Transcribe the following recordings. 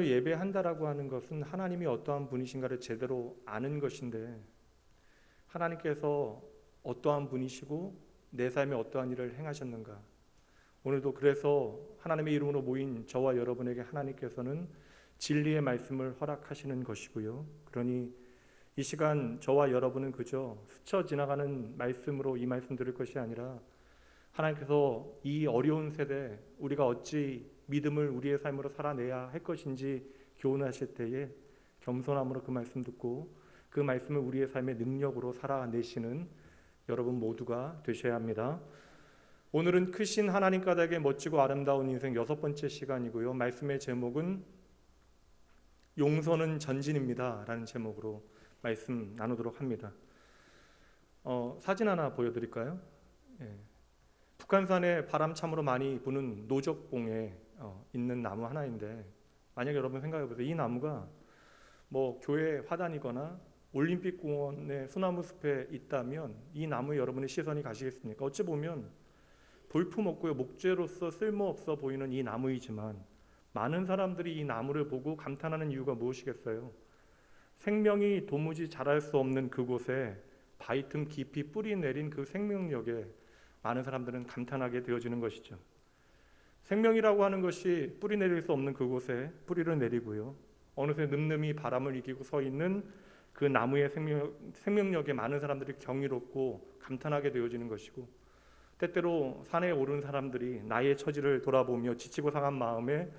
예배한다라고 하는 것은 하나님이 어떠한 분이신가를 제대로 아는 것인데, 하나님께서 어떠한 분이시고 내 삶에 어떠한 일을 행하셨는가, 오늘도 그래서 하나님의 이름으로 모인 저와 여러분에게 하나님께서는 진리의 말씀을 허락하시는 것이고요. 그러니 이 시간 저와 여러분은 그저 스쳐 지나가는 말씀으로 이 말씀 들을 것이 아니라, 하나님께서 이 어려운 세대 우리가 어찌 믿음을 우리의 삶으로 살아내야 할 것인지 교훈하실 때에 겸손함으로 그 말씀 듣고 그 말씀을 우리의 삶의 능력으로 살아내시는 여러분 모두가 되셔야 합니다. 오늘은 크신 하나님 까닭에 멋지고 아름다운 인생 6번째 시간이고요. 말씀의 제목은 용서는 전진입니다 라는 제목으로 말씀 나누도록 합니다. 사진 하나 보여드릴까요? 예. 북한산에 바람 참으로 많이 부는 노적봉에 있는 나무 하나인데, 만약에 여러분 생각해 보세요. 이 나무가 뭐 교회 화단이거나 올림픽 공원의 소나무 숲에 있다면 이 나무에 여러분의 시선이 가시겠습니까? 어찌 보면 볼품없고요, 목재로서 쓸모없어 보이는 이 나무이지만 많은 사람들이 이 나무를 보고 감탄하는 이유가 무엇이겠어요? 생명이 도무지 자랄 수 없는 그곳에 바위 틈 깊이 뿌리 내린 그 생명력에 많은 사람들은 감탄하게 되어지는 것이죠. 생명이라고 하는 것이 뿌리 내릴 수 없는 그곳에 뿌리를 내리고요, 어느새 늠름히 바람을 이기고 서 있는 그 나무의 생명력에 많은 사람들이 경이롭고 감탄하게 되어지는 것이고, 때때로 산에 오른 사람들이 나의 처지를 돌아보며 지치고 상한 마음에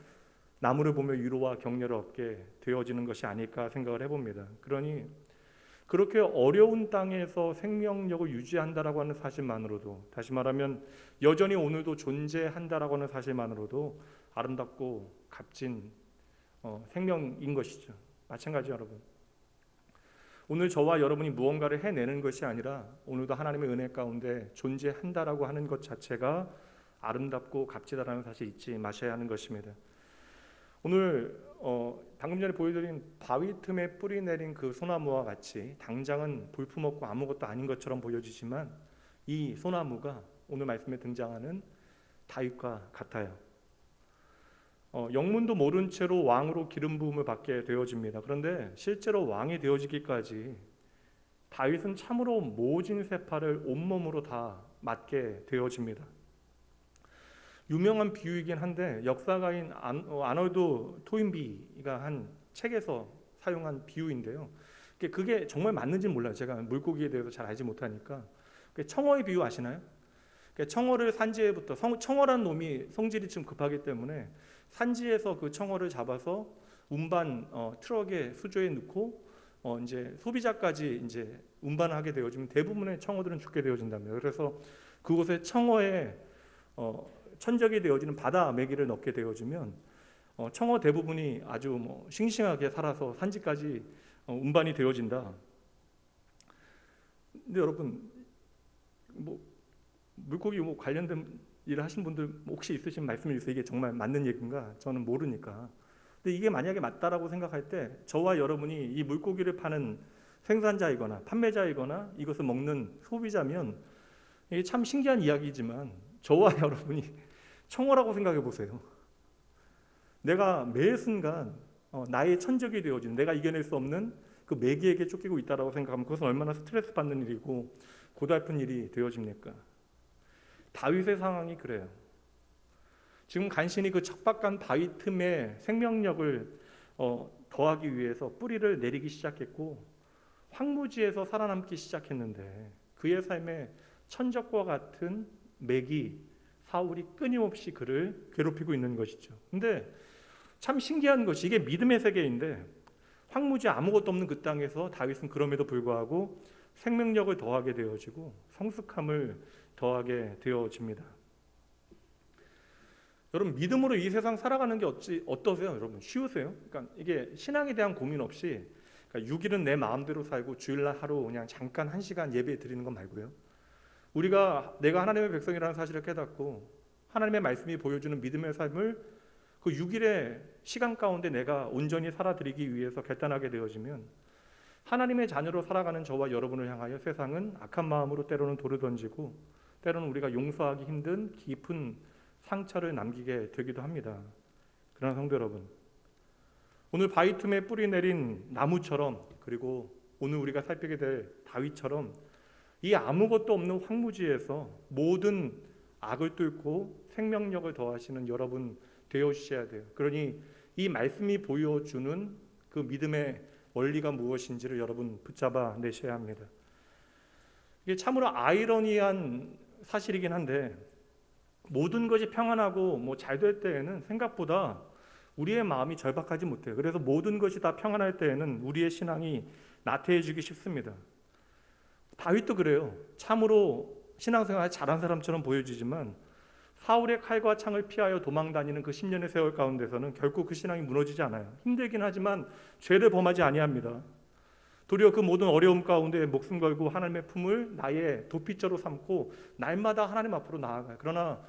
나무를 보며 위로와 격려를 얻게 되어지는 것이 아닐까 생각을 해봅니다. 그러니 그렇게 어려운 땅에서 생명력을 유지한다라고 하는 사실만으로도, 다시 말하면 여전히 오늘도 존재한다라고 하는 사실만으로도 아름답고 값진 생명인 것이죠. 마찬가지 여러분, 오늘 저와 여러분이 무언가를 해내는 것이 아니라 오늘도 하나님의 은혜 가운데 존재한다라고 하는 것 자체가 아름답고 값지다라는 사실 잊지 마셔야 하는 것입니다. 오늘 방금 전에 보여드린 바위 틈에 뿌리 내린 그 소나무와 같이 당장은 볼품없고 아무것도 아닌 것처럼 보여지지만, 이 소나무가 오늘 말씀에 등장하는 다윗과 같아요. 영문도 모른 채로 왕으로 기름 부음을 받게 되어집니다. 그런데 실제로 왕이 되어지기까지 다윗은 참으로 모진 세파를 온몸으로 다 맡게 되어집니다. 유명한 비유이긴 한데 역사가인 아놀드 토인비가 한 책에서 사용한 비유인데요. 그게 정말 맞는지는 몰라요. 제가 물고기에 대해서 잘 알지 못하니까. 청어의 비유 아시나요? 청어를 산지에부터, 청어란 놈이 성질이 좀 급하기 때문에 산지에서 그 청어를 잡아서 운반 트럭에 수조에 넣고 이제 소비자까지 이제 운반을 하게 되어지면 대부분의 청어들은 죽게 되어진답니다. 그래서 그곳에 청어의 천적이 되어지는 바다 메기를 넣게 되어지면 청어 대부분이 아주 싱싱하게 살아서 산지까지 운반이 되어진다. 근데 여러분, 물고기 관련된 일을 하신 분들 혹시 있으신 말씀해 주세요. 이게 정말 맞는 얘기인가? 저는 모르니까. 근데 이게 만약에 맞다라고 생각할 때 저와 여러분이 이 물고기를 파는 생산자이거나 판매자이거나 이것을 먹는 소비자면 이게 참 신기한 이야기지만, 저와 여러분이 청어라고 생각해 보세요. 내가 매 순간 나의 천적이 되어지는, 내가 이겨낼 수 없는 그 매기에게 쫓기고 있다라고 생각하면 그것은 얼마나 스트레스 받는 일이고 고달픈 일이 되어집니까? 다윗의 상황이 그래요. 지금 간신히 그 척박한 바위 틈에 생명력을 더하기 위해서 뿌리를 내리기 시작했고 황무지에서 살아남기 시작했는데, 그의 삶에 천적과 같은 매기 사울이 끊임없이 그를 괴롭히고 있는 것이죠. 근데 참 신기한 것이, 이게 믿음의 세계인데 황무지 아무것도 없는 그 땅에서 다윗은 그럼에도 불구하고 생명력을 더하게 되어지고 성숙함을 더하게 되어집니다. 여러분, 믿음으로 이 세상 살아가는 게 어떠세요? 여러분, 쉬우세요? 그러니까 이게 신앙에 대한 고민 없이, 그러니까 6일은 내 마음대로 살고 주일날 하루 그냥 잠깐 1시간 예배 드리는 것 말고요, 내가 하나님의 백성이라는 사실을 깨닫고 하나님의 말씀이 보여주는 믿음의 삶을 그 6일의 시간 가운데 내가 온전히 살아드리기 위해서 결단하게 되어지면, 하나님의 자녀로 살아가는 저와 여러분을 향하여 세상은 악한 마음으로 때로는 돌을 던지고 때로는 우리가 용서하기 힘든 깊은 상처를 남기게 되기도 합니다. 그러나 성도 여러분, 오늘 바위 틈에 뿌리 내린 나무처럼, 그리고 오늘 우리가 살피게 될 다윗처럼 이 아무것도 없는 황무지에서 모든 악을 뚫고 생명력을 더하시는 여러분 되어주셔야 돼요. 그러니 이 말씀이 보여주는 그 믿음의 원리가 무엇인지를 여러분 붙잡아 내셔야 합니다. 이게 참으로 아이러니한 사실이긴 한데, 모든 것이 평안하고 잘 될 때에는 생각보다 우리의 마음이 절박하지 못해요. 그래서 모든 것이 다 평안할 때에는 우리의 신앙이 나태해지기 쉽습니다. 다윗도 그래요. 참으로 신앙생활 잘한 사람처럼 보여지지만 사울의 칼과 창을 피하여 도망다니는 그 10년의 세월 가운데서는 결코 그 신앙이 무너지지 않아요. 힘들긴 하지만 죄를 범하지 아니합니다. 도리어 그 모든 어려움 가운데 목숨 걸고 하나님의 품을 나의 도피처로 삼고 날마다 하나님 앞으로 나아가요. 그러나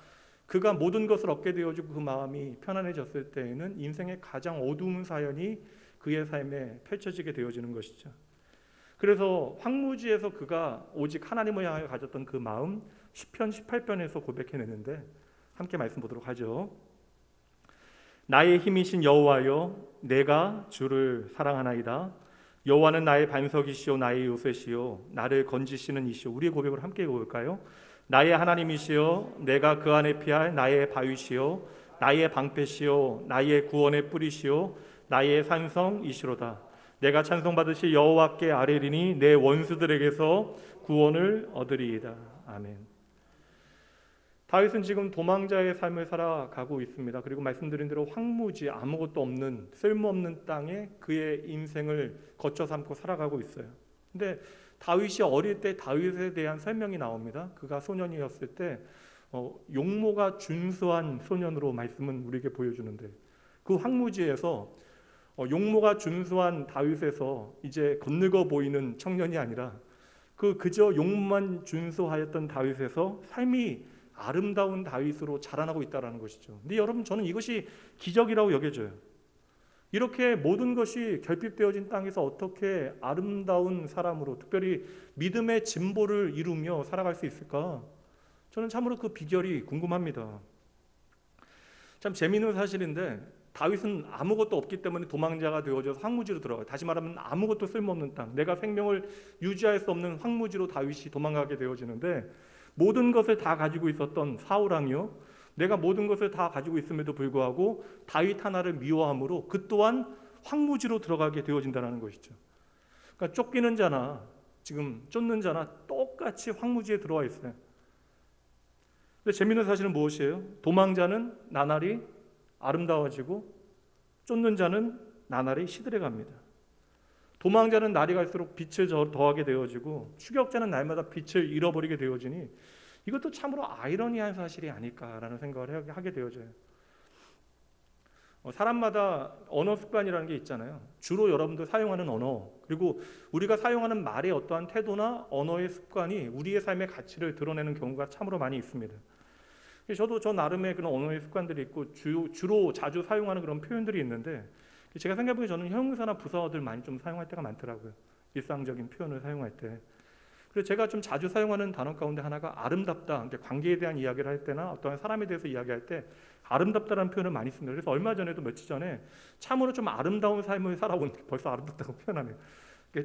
그가 모든 것을 얻게 되어지고 그 마음이 편안해졌을 때에는 인생의 가장 어두운 사연이 그의 삶에 펼쳐지게 되어지는 것이죠. 그래서 황무지에서 그가 오직 하나님을 향해 가졌던 그 마음, 시편 18편에서 고백해내는데 함께 말씀 보도록 하죠. 나의 힘이신 여호와여, 내가 주를 사랑하나이다. 여호와는 나의 반석이시오, 나의 요새시오, 나를 건지시는 이시오. 우리의 고백을 함께 읽어볼까요? 나의 하나님이시오, 내가 그 안에 피할 나의 바위시오, 나의 방패시오, 나의 구원의 뿌리시오, 나의 산성이시로다. 내가 찬송받으실 여호와께 아뢰리니 내 원수들에게서 구원을 얻으리이다. 아멘. 다윗은 지금 도망자의 삶을 살아가고 있습니다. 그리고 말씀드린 대로 황무지, 아무것도 없는 쓸모없는 땅에 그의 인생을 거쳐 삼고 살아가고 있어요. 근데 다윗이 어릴 때 다윗에 대한 설명이 나옵니다. 그가 소년이었을 때 용모가 준수한 소년으로 말씀은 우리에게 보여주는데, 그 황무지에서 용모가 준수한 다윗에서 이제 겉늙어 보이는 청년이 아니라 그저 용모만 준수하였던 다윗에서 삶이 아름다운 다윗으로 자라나고 있다는 것이죠. 근데 여러분, 저는 이것이 기적이라고 여겨져요. 이렇게 모든 것이 결핍되어진 땅에서 어떻게 아름다운 사람으로, 특별히 믿음의 진보를 이루며 살아갈 수 있을까? 저는 참으로 그 비결이 궁금합니다. 참 재미있는 사실인데, 다윗은 아무것도 없기 때문에 도망자가 되어져서 황무지로 들어가요. 다시 말하면 아무것도 쓸모없는 땅, 내가 생명을 유지할 수 없는 황무지로 다윗이 도망가게 되어지는데, 모든 것을 다 가지고 있었던 사울왕이요, 내가 모든 것을 다 가지고 있음에도 불구하고 다윗 하나를 미워함으로 그 또한 황무지로 들어가게 되어진다는 것이죠. 그러니까 쫓기는 자나 지금 쫓는 자나 똑같이 황무지에 들어와 있어요. 근데 재미있는 사실은 무엇이에요? 도망자는 나날이 아름다워지고 쫓는 자는 나날이 시들해갑니다. 도망자는 날이 갈수록 빛을 더하게 되어지고 추격자는 날마다 빛을 잃어버리게 되어지니 이것도 참으로 아이러니한 사실이 아닐까라는 생각을 하게 되어져요. 사람마다 언어 습관이라는 게 있잖아요. 주로 여러분들 사용하는 언어, 그리고 우리가 사용하는 말의 어떠한 태도나 언어의 습관이 우리의 삶의 가치를 드러내는 경우가 참으로 많이 있습니다. 저도 저 나름의 그런 언어의 습관들이 있고 주로 자주 사용하는 그런 표현들이 있는데, 제가 생각해보기에 저는 형용사나 부사어들 많이 좀 사용할 때가 많더라고요. 일상적인 표현을 사용할 때. 그래서 제가 좀 자주 사용하는 단어 가운데 하나가 아름답다. 관계에 대한 이야기를 할 때나 어떠한 사람에 대해서 이야기할 때 아름답다라는 표현을 많이 씁니다. 그래서 얼마 전에도 며칠 전에 참으로 좀 아름다운 삶을 살아온, 벌써 아름답다고 표현하네요.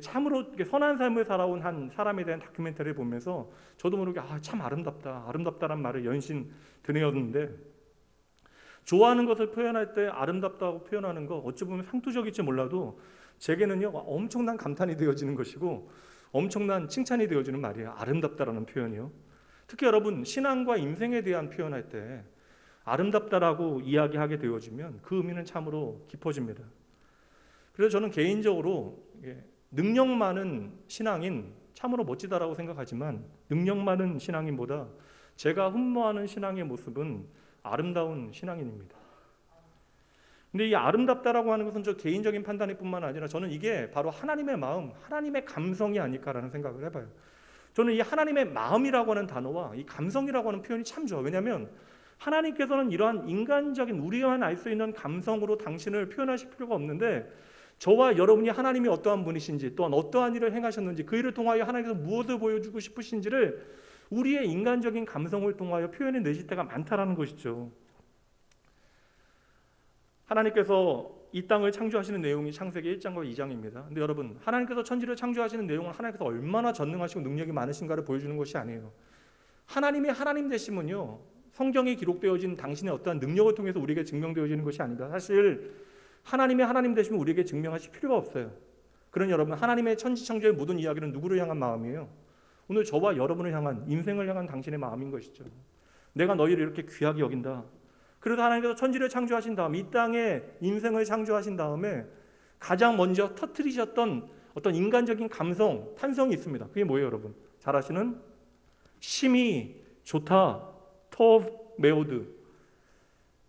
참으로 선한 삶을 살아온 한 사람에 대한 다큐멘터리를 보면서 저도 모르게 참 아름답다라는 말을 연신 드네었는데, 좋아하는 것을 표현할 때 아름답다고 표현하는 거 어찌 보면 상투적일지 몰라도 제게는요 엄청난 감탄이 되어지는 것이고 엄청난 칭찬이 되어지는 말이에요. 아름답다라는 표현이요. 특히 여러분, 신앙과 인생에 대한 표현할 때 아름답다라고 이야기하게 되어지면 그 의미는 참으로 깊어집니다. 그래서 저는 개인적으로 능력 많은 신앙인 참으로 멋지다라고 생각하지만, 능력 많은 신앙인보다 제가 흠모하는 신앙의 모습은 아름다운 신앙인입니다. 근데 이 아름답다라고 하는 것은 저 개인적인 판단일 뿐만 아니라 저는 이게 바로 하나님의 마음, 하나님의 감성이 아닐까라는 생각을 해봐요. 저는 이 하나님의 마음이라고 하는 단어와 이 감성이라고 하는 표현이 참 좋아요. 왜냐하면 하나님께서는 이러한 인간적인 우리만 알 수 있는 감성으로 당신을 표현하실 필요가 없는데, 저와 여러분이 하나님이 어떠한 분이신지, 또한 어떠한 일을 행하셨는지, 그 일을 통하여 하나님께서 무엇을 보여주고 싶으신지를 우리의 인간적인 감성을 통하여 표현해 내실 때가 많다라는 것이죠. 하나님께서 이 땅을 창조하시는 내용이 창세기 1장과 2장입니다. 근데 여러분, 하나님께서 천지를 창조하시는 내용은 하나님께서 얼마나 전능하시고 능력이 많으신가를 보여주는 것이 아니에요. 하나님이 하나님 되심은요, 성경에 기록되어진 당신의 어떠한 능력을 통해서 우리에게 증명되어지는 것이 아닙니다. 사실 하나님이 하나님 되심을 우리에게 증명하실 필요가 없어요. 그런 여러분, 하나님의 천지창조의 모든 이야기는 누구를 향한 마음이에요? 오늘 저와 여러분을 향한, 인생을 향한 당신의 마음인 것이죠. 내가 너희를 이렇게 귀하게 여긴다. 그래서 하나님께서 천지를 창조하신 다음 이 땅에 인생을 창조하신 다음에 가장 먼저 터뜨리셨던 어떤 인간적인 감성, 탄성이 있습니다. 그게 뭐예요, 여러분? 잘 아시는 심이 좋다, 터브 메오드.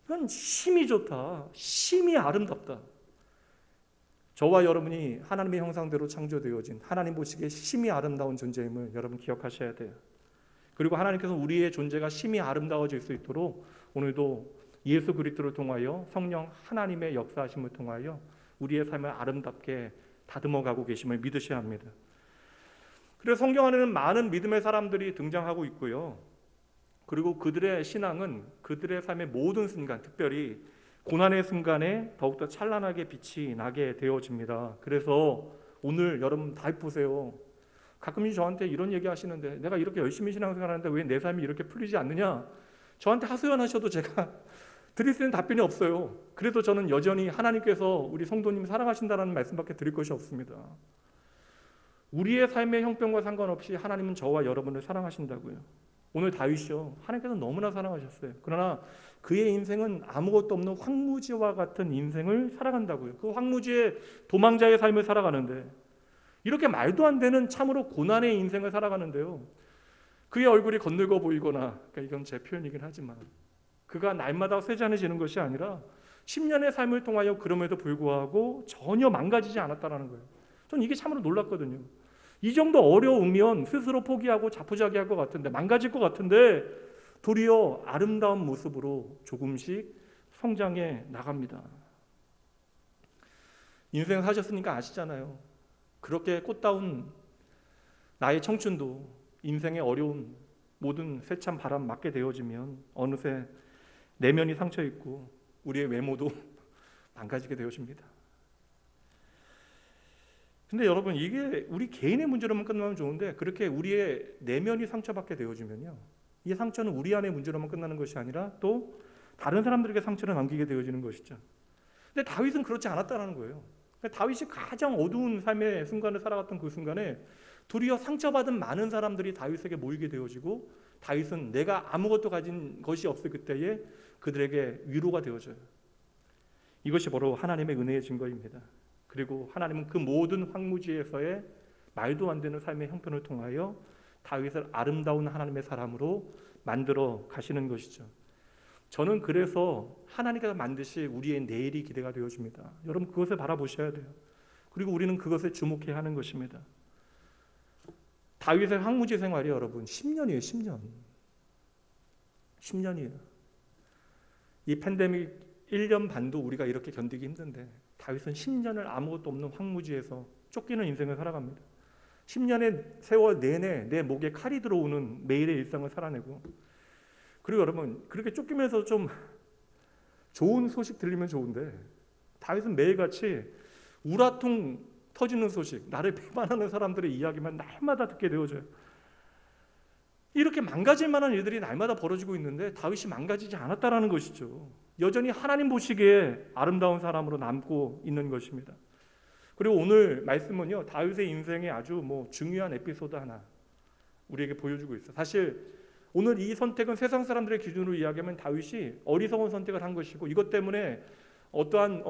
이건 심이 좋다, 심이 아름답다. 저와 여러분이 하나님의 형상대로 창조되어진 하나님 보시기에 심이 아름다운 존재임을 여러분 기억하셔야 돼요. 그리고 하나님께서 우리의 존재가 심이 아름다워질 수 있도록 오늘도 예수 그리스도를 통하여 성령 하나님의 역사하심을 통하여 우리의 삶을 아름답게 다듬어가고 계심을 믿으셔야 합니다. 그래서 성경 안에는 많은 믿음의 사람들이 등장하고 있고요. 그리고 그들의 신앙은 그들의 삶의 모든 순간, 특별히 고난의 순간에 더욱더 찬란하게 빛이 나게 되어집니다. 그래서 오늘 여러분 다 보세요. 가끔씩 저한테 이런 얘기 하시는데, 내가 이렇게 열심히 신앙생활하는데 왜 내 삶이 이렇게 풀리지 않느냐? 저한테 하소연하셔도 제가 드릴 수 있는 답변이 없어요. 그래도 저는 여전히 하나님께서 우리 성도님 사랑하신다는 말씀밖에 드릴 것이 없습니다. 우리의 삶의 형편과 상관없이 하나님은 저와 여러분을 사랑하신다고요. 오늘 다윗이요, 하나님께서 너무나 사랑하셨어요. 그러나 그의 인생은 아무것도 없는 황무지와 같은 인생을 살아간다고요. 그 황무지의 도망자의 삶을 살아가는데, 이렇게 말도 안 되는 참으로 고난의 인생을 살아가는데요, 그의 얼굴이 건늙어 보이거나, 그러니까 이건 제 표현이긴 하지만 그가 날마다 쇠잔해지는 것이 아니라 10년의 삶을 통하여 그럼에도 불구하고 전혀 망가지지 않았다는 거예요. 전 이게 참으로 놀랐거든요. 이 정도 어려우면 스스로 포기하고 자포자기할 것 같은데, 망가질 것 같은데 도리어 아름다운 모습으로 조금씩 성장해 나갑니다. 인생 사셨으니까 아시잖아요. 그렇게 꽃다운 나의 청춘도 인생의 어려운 모든 세찬 바람 맞게 되어지면 어느새 내면이 상처 있고 우리의 외모도 망가지게 되어집니다. 근데 여러분, 이게 우리 개인의 문제로만 끝나면 좋은데, 그렇게 우리의 내면이 상처받게 되어지면요, 이 상처는 우리 안의 문제로만 끝나는 것이 아니라 또 다른 사람들에게 상처를 남기게 되어지는 것이죠. 근데 다윗은 그렇지 않았다는 거예요. 다윗이 가장 어두운 삶의 순간을 살아갔던 그 순간에 도리어 상처받은 많은 사람들이 다윗에게 모이게 되어지고, 다윗은 내가 아무것도 가진 것이 없을 그때에 그들에게 위로가 되어져요. 이것이 바로 하나님의 은혜의 증거입니다. 그리고 하나님은 그 모든 황무지에서의 말도 안 되는 삶의 형편을 통하여 다윗을 아름다운 하나님의 사람으로 만들어 가시는 것이죠. 저는 그래서 하나님께서 만드실 우리의 내일이 기대가 되어집니다. 여러분, 그것을 바라보셔야 돼요. 그리고 우리는 그것에 주목해야 하는 것입니다. 다윗의 황무지 생활이 여러분 10년이에요. 10년. 10년이에요. 이 팬데믹 1년 반도 우리가 이렇게 견디기 힘든데, 다윗은 10년을 아무것도 없는 황무지에서 쫓기는 인생을 살아갑니다. 10년의 세월 내내 내 목에 칼이 들어오는 매일의 일상을 살아내고, 그리고 여러분, 그렇게 쫓기면서 좀 좋은 소식 들리면 좋은데, 다윗은 매일같이 우라통 터지는 소식, 나를 배반하는 사람들의 이야기만 날마다 듣게 되어져요. 이렇게 망가질 만한 일들이 날마다 벌어지고 있는데 다윗이 망가지지 않았다라는 것이죠. 여전히 하나님 보시기에 아름다운 사람으로 남고 있는 것입니다. 그리고 오늘 말씀은요, 다윗의 인생에 아주 중요한 에피소드 하나 우리에게 보여주고 있어요. 사실 오늘 이 선택은 세상 사람들의 기준으로 이야기하면 다윗이 어리석은 선택을 한 것이고, 이것 때문에 어떠한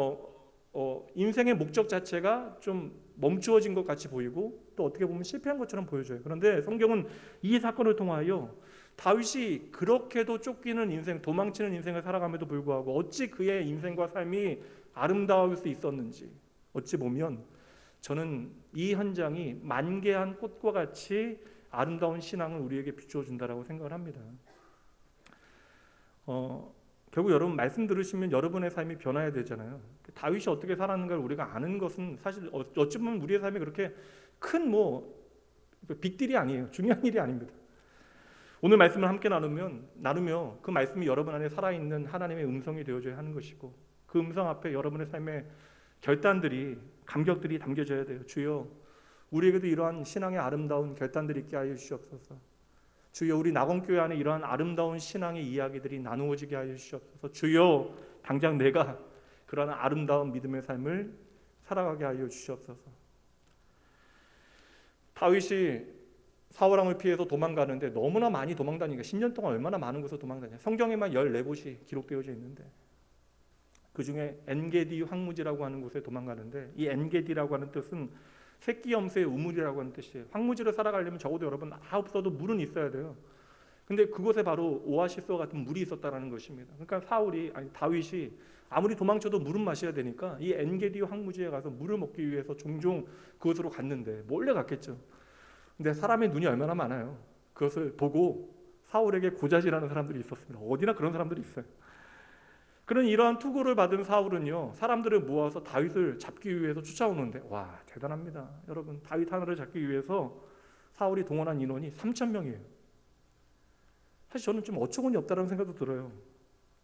인생의 목적 자체가 좀 멈추어진 것 같이 보이고, 또 어떻게 보면 실패한 것처럼 보여져요. 그런데 성경은 이 사건을 통하여 다윗이 그렇게도 쫓기는 인생, 도망치는 인생을 살아감에도 불구하고 어찌 그의 인생과 삶이 아름다울 수 있었는지, 어찌 보면 저는 이 현장이 만개한 꽃과 같이 아름다운 신앙을 우리에게 비추어 준다라고 생각을 합니다. 결국 여러분 말씀 들으시면 여러분의 삶이 변화해야 되잖아요. 다윗이 어떻게 살았는가를 우리가 아는 것은 사실 어찌 보면 우리의 삶이 그렇게 큰 빅딜이 아니에요. 중요한 일이 아닙니다. 오늘 말씀을 함께 나누며 그 말씀이 여러분 안에 살아있는 하나님의 음성이 되어줘야 하는 것이고, 그 음성 앞에 여러분의 삶의 결단들이, 감격들이 담겨져야 돼요. 주여, 우리에게도 이러한 신앙의 아름다운 결단들이 있게 하여 주시옵소서. 주여, 우리 낙원교회 안에 이러한 아름다운 신앙의 이야기들이 나누어지게 하여 주시옵소서. 주여, 당장 내가 그러한 아름다운 믿음의 삶을 살아가게 하여 주시옵소서. 다윗이 사울왕을 피해서 도망가는데 너무나 많이 도망다니니까 10년 동안 얼마나 많은 곳을 도망다녀. 성경에만 14곳이 기록되어져 있는데 그 중에 엔게디 황무지라고 하는 곳에 도망가는데, 이 엔게디라고 하는 뜻은 새끼 염소의 우물이라고 하는 뜻이에요. 황무지로 살아가려면 적어도 여러분 없어도 물은 있어야 돼요. 근데 그곳에 바로 오아시스와 같은 물이 있었다라는 것입니다. 그러니까 다윗이 아무리 도망쳐도 물은 마셔야 되니까 이 엔게디 황무지에 가서 물을 먹기 위해서 종종 그곳으로 갔는데, 몰래 갔겠죠. 근데 사람의 눈이 얼마나 많아요. 그것을 보고 사울에게 고자질하는 사람들이 있었습니다. 어디나 그런 사람들이 있어요. 그런 이러한 투구를 받은 사울은요, 사람들을 모아서 다윗을 잡기 위해서 쫓아오는데, 와, 대단합니다. 여러분, 다윗 하나를 잡기 위해서 사울이 동원한 인원이 3,000명이에요. 사실 저는 좀 어처구니 없다는 생각도 들어요.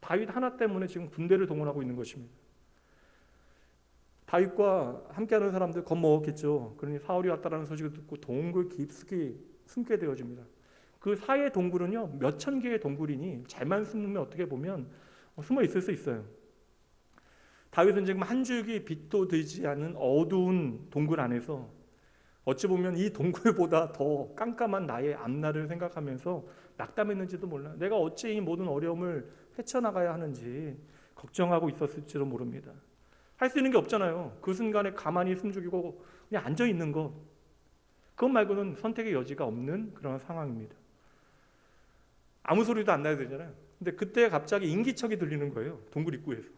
다윗 하나 때문에 지금 군대를 동원하고 있는 것입니다. 다윗과 함께하는 사람들 겁먹었겠죠. 그러니 사울이 왔다라는 소식을 듣고 동굴 깊숙이 숨게 되어집니다. 그 사이의 동굴은요, 몇천 개의 동굴이니 잘만 숨으면 어떻게 보면 숨어 있을 수 있어요. 다윗은 지금 한 줄기 빛도 들지 않은 어두운 동굴 안에서 어찌 보면 이 동굴보다 더 깜깜한 나의 앞날을 생각하면서 낙담했는지도 몰라. 내가 어찌 이 모든 어려움을 헤쳐나가야 하는지 걱정하고 있었을지도 모릅니다. 할 수 있는 게 없잖아요. 그 순간에 가만히 숨죽이고 그냥 앉아 있는 것, 그것 말고는 선택의 여지가 없는 그런 상황입니다. 아무 소리도 안 나야 되잖아요. 근데 그때 갑자기 인기척이 들리는 거예요. 동굴 입구에서.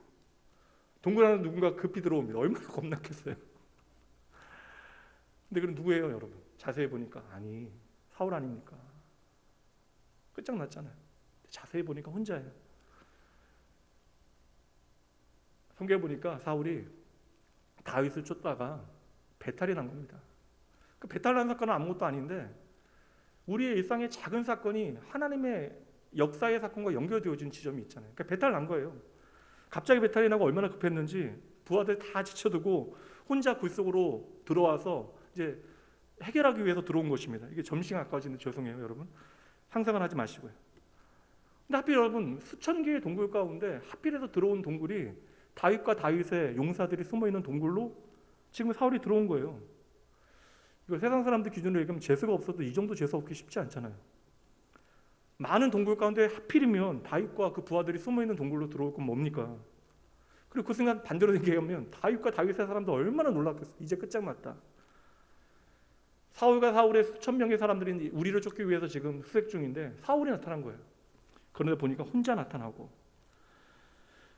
동굴 안에 누군가 급히 들어옵니다. 얼마나 겁났겠어요. 근데 그럼 누구예요, 여러분? 자세히 보니까 아니, 사울 아닙니까? 끝장났잖아요. 자세히 보니까 혼자예요. 성경에 보니까 사울이 다윗을 쫓다가 배탈이 난 겁니다. 그 배탈 난 사건은 아무것도 아닌데 우리의 일상의 작은 사건이 하나님의 역사의 사건과 연결되어진 지점이 있잖아요. 그러니까 배탈 난 거예요. 갑자기 배탈이 나고 얼마나 급했는지 부하들 다 지쳐두고 혼자 굴 속으로 들어와서 이제 해결하기 위해서 들어온 것입니다. 이게 점심 가까워지는데 죄송해요, 여러분. 상상을 하지 마시고요. 근데 하필 여러분, 수천 개의 동굴 가운데 하필해서 들어온 동굴이 다윗과 다윗의 용사들이 숨어있는 동굴로 지금 사울이 들어온 거예요. 이거 세상 사람들 기준으로 얘기하면 재수가 없어도 이 정도 재수 없기 쉽지 않잖아요. 많은 동굴 가운데 하필이면 다윗과 그 부하들이 숨어있는 동굴로 들어올 건 뭡니까? 그리고 그 순간 반대로 얘기하면 다윗과 다윗의 사람도 얼마나 놀랐겠어요. 이제 끝장났다. 사울과 사울의 수천 명의 사람들이 우리를 쫓기 위해서 지금 수색 중인데 사울이 나타난 거예요. 그런데 보니까 혼자 나타나고,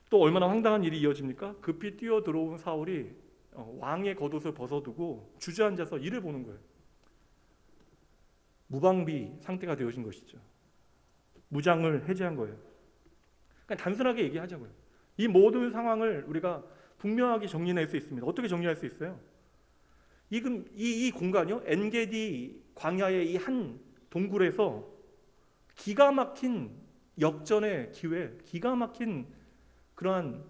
또 얼마나 황당한 일이 이어집니까? 급히 뛰어 들어온 사울이 왕의 겉옷을 벗어두고 주저앉아서 이를 보는 거예요. 무방비 상태가 되어진 것이죠. 무장을 해제한 거예요. 그러니까 단순하게 얘기하자고요. 이 모든 상황을 우리가 분명하게 정리할 수 있습니다. 어떻게 정리할 수 있어요? 이 공간이요, 엔게디 광야의 이 한 동굴에서 기가 막힌 역전의 기회, 기가 막힌 그러한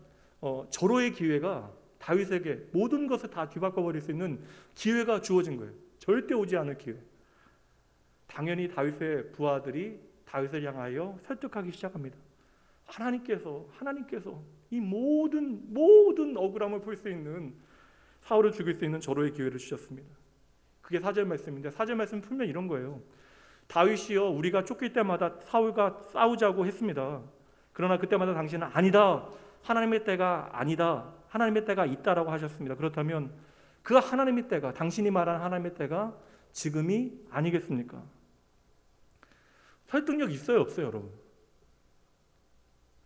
절호의 기회가 다윗에게 모든 것을 다 뒤바꿔버릴 수 있는 기회가 주어진 거예요. 절대 오지 않을 기회. 당연히 다윗의 부하들이 다윗을 향하여 설득하기 시작합니다. 하나님께서 이 모든 억울함을 풀 수 있는, 사울을 죽일 수 있는 절호의 기회를 주셨습니다. 그게 4절 말씀인데 4절 말씀 풀면 이런 거예요. 다윗이여, 우리가 쫓길 때마다 사울과 싸우자고 했습니다. 그러나 그때마다 당신은 아니다, 하나님의 때가 아니다, 하나님의 때가 있다라고 하셨습니다. 그렇다면 그 하나님의 때가, 당신이 말한 하나님의 때가 지금이 아니겠습니까? 설득력 있어요, 없어요, 여러분?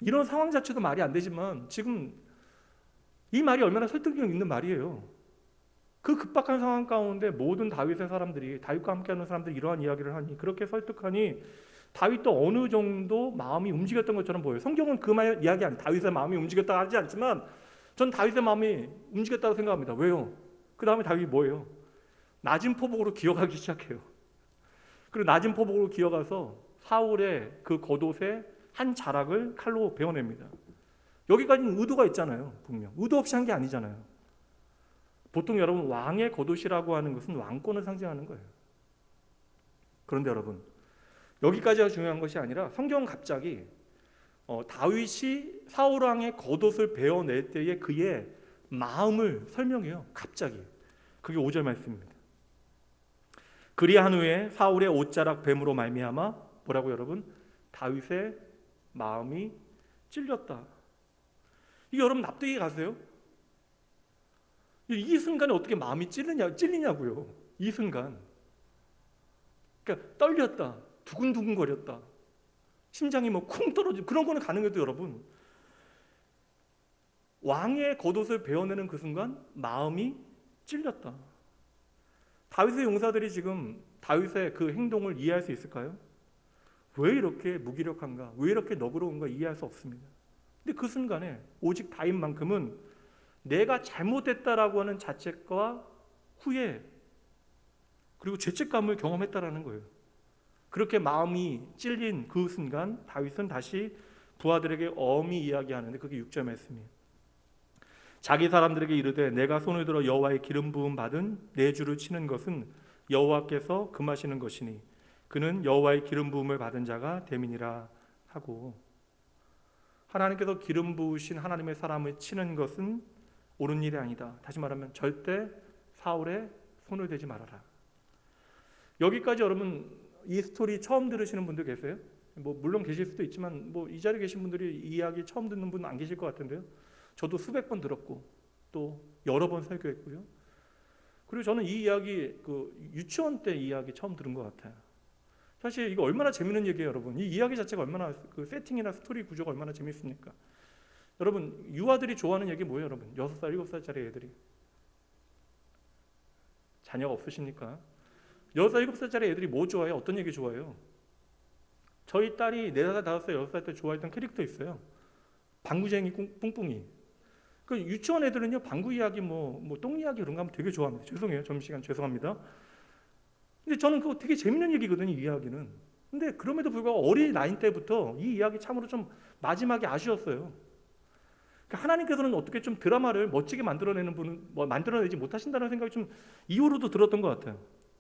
이런 상황 자체도 말이 안 되지만 지금 이 말이 얼마나 설득력 있는 말이에요. 그 급박한 상황 가운데 모든 다윗의 사람들이, 다윗과 함께하는 사람들이 이러한 이야기를 하니, 그렇게 설득하니 다윗도 어느 정도 마음이 움직였던 것처럼 보여요. 성경은 그 말 이야기 안, 다윗의 마음이 움직였다 하지 않지만 전 다윗의 마음이 움직였다고 생각합니다. 왜요? 그 다음에 다윗이 뭐예요? 낮은 포복으로 기어가기 시작해요. 그리고 낮은 포복으로 기어가서 사울의 그 겉옷의 한 자락을 칼로 베어냅니다. 여기까지는 의도가 있잖아요. 분명 의도 없이 한 게 아니잖아요. 보통 여러분 왕의 겉옷이라고 하는 것은 왕권을 상징하는 거예요. 그런데 여러분 여기까지가 중요한 것이 아니라 성경은 갑자기 다윗이 사울 왕의 겉옷을 베어낼 때의 그의 마음을 설명해요. 갑자기. 그게 5절 말씀입니다. 그리한 후에 사울의 옷자락 뱀으로 말미암아 뭐라고 여러분? 다윗의 마음이 찔렸다. 이게 여러분 납득이 가세요? 이 순간에 어떻게 마음이 찔리냐고요. 이 순간. 그러니까 떨렸다. 두근두근 거렸다. 심장이 뭐 쿵 떨어지고 그런 거는 가능해도 여러분 왕의 겉옷을 베어내는 그 순간 마음이 찔렸다. 다윗의 용사들이 지금 다윗의 그 행동을 이해할 수 있을까요? 왜 이렇게 무기력한가? 왜 이렇게 너그러운가 이해할 수 없습니다. 근데 그 순간에 오직 다윗만큼은 내가 잘못했다라고 하는 자책과 후회 그리고 죄책감을 경험했다라는 거예요. 그렇게 마음이 찔린 그 순간 다윗은 다시 부하들에게 엄히 이야기하는데 그게 6절 말씀이에요. 자기 사람들에게 이르되 내가 손을 들어 여호와의 기름 부음 받은 내 주를 치는 것은 여호와께서 금하시는 것이니 그는 여호와의 기름 부음을 받은 자가 됨이니라 하고 하나님께서 기름 부으신 하나님의 사람을 치는 것은 옳은 일이 아니다. 다시 말하면 절대 사울의 손을 대지 말아라. 여기까지 여러분 이 스토리 처음 들으시는 분들 계세요? 뭐 물론 계실 수도 있지만 뭐 이 자리에 계신 분들이 이 이야기 처음 듣는 분은 안 계실 것 같은데요. 저도 수백 번 들었고 또 여러 번 설교했고요. 그리고 저는 이 이야기 그 유치원 때 이야기 처음 들은 것 같아요. 사실 이거 얼마나 재밌는 얘기예요, 여러분. 이 이야기 자체가 얼마나 그 세팅이나 스토리 구조가 얼마나 재밌습니까? 여러분 유아들이 좋아하는 얘기 뭐예요, 여러분? 6살, 7살짜리 애들이 자녀가 없으십니까? 6살, 7살짜리 애들이 뭐 좋아해요? 어떤 얘기 좋아해요? 저희 딸이 4살, 5살, 6살 때 좋아했던 캐릭터 있어요. 방구쟁이 뿡뿡이. 그 유치원 애들은요 방구 이야기 뭐 똥 이야기 그런 거 하면 되게 좋아합니다. 죄송해요. 점심시간 죄송합니다. 근데 저는 그거 되게 재밌는 얘기거든요. 이 이야기는. 근데 그럼에도 불구하고 어린 나이 때부터 이 이야기 참으로 좀 마지막에 아쉬웠어요. 그러니까 하나님께서는 어떻게 좀 드라마를 멋지게 만들어내는 분은 만들어내지 못하신다는 생각이 좀 이후로도 들었던 것 같아요.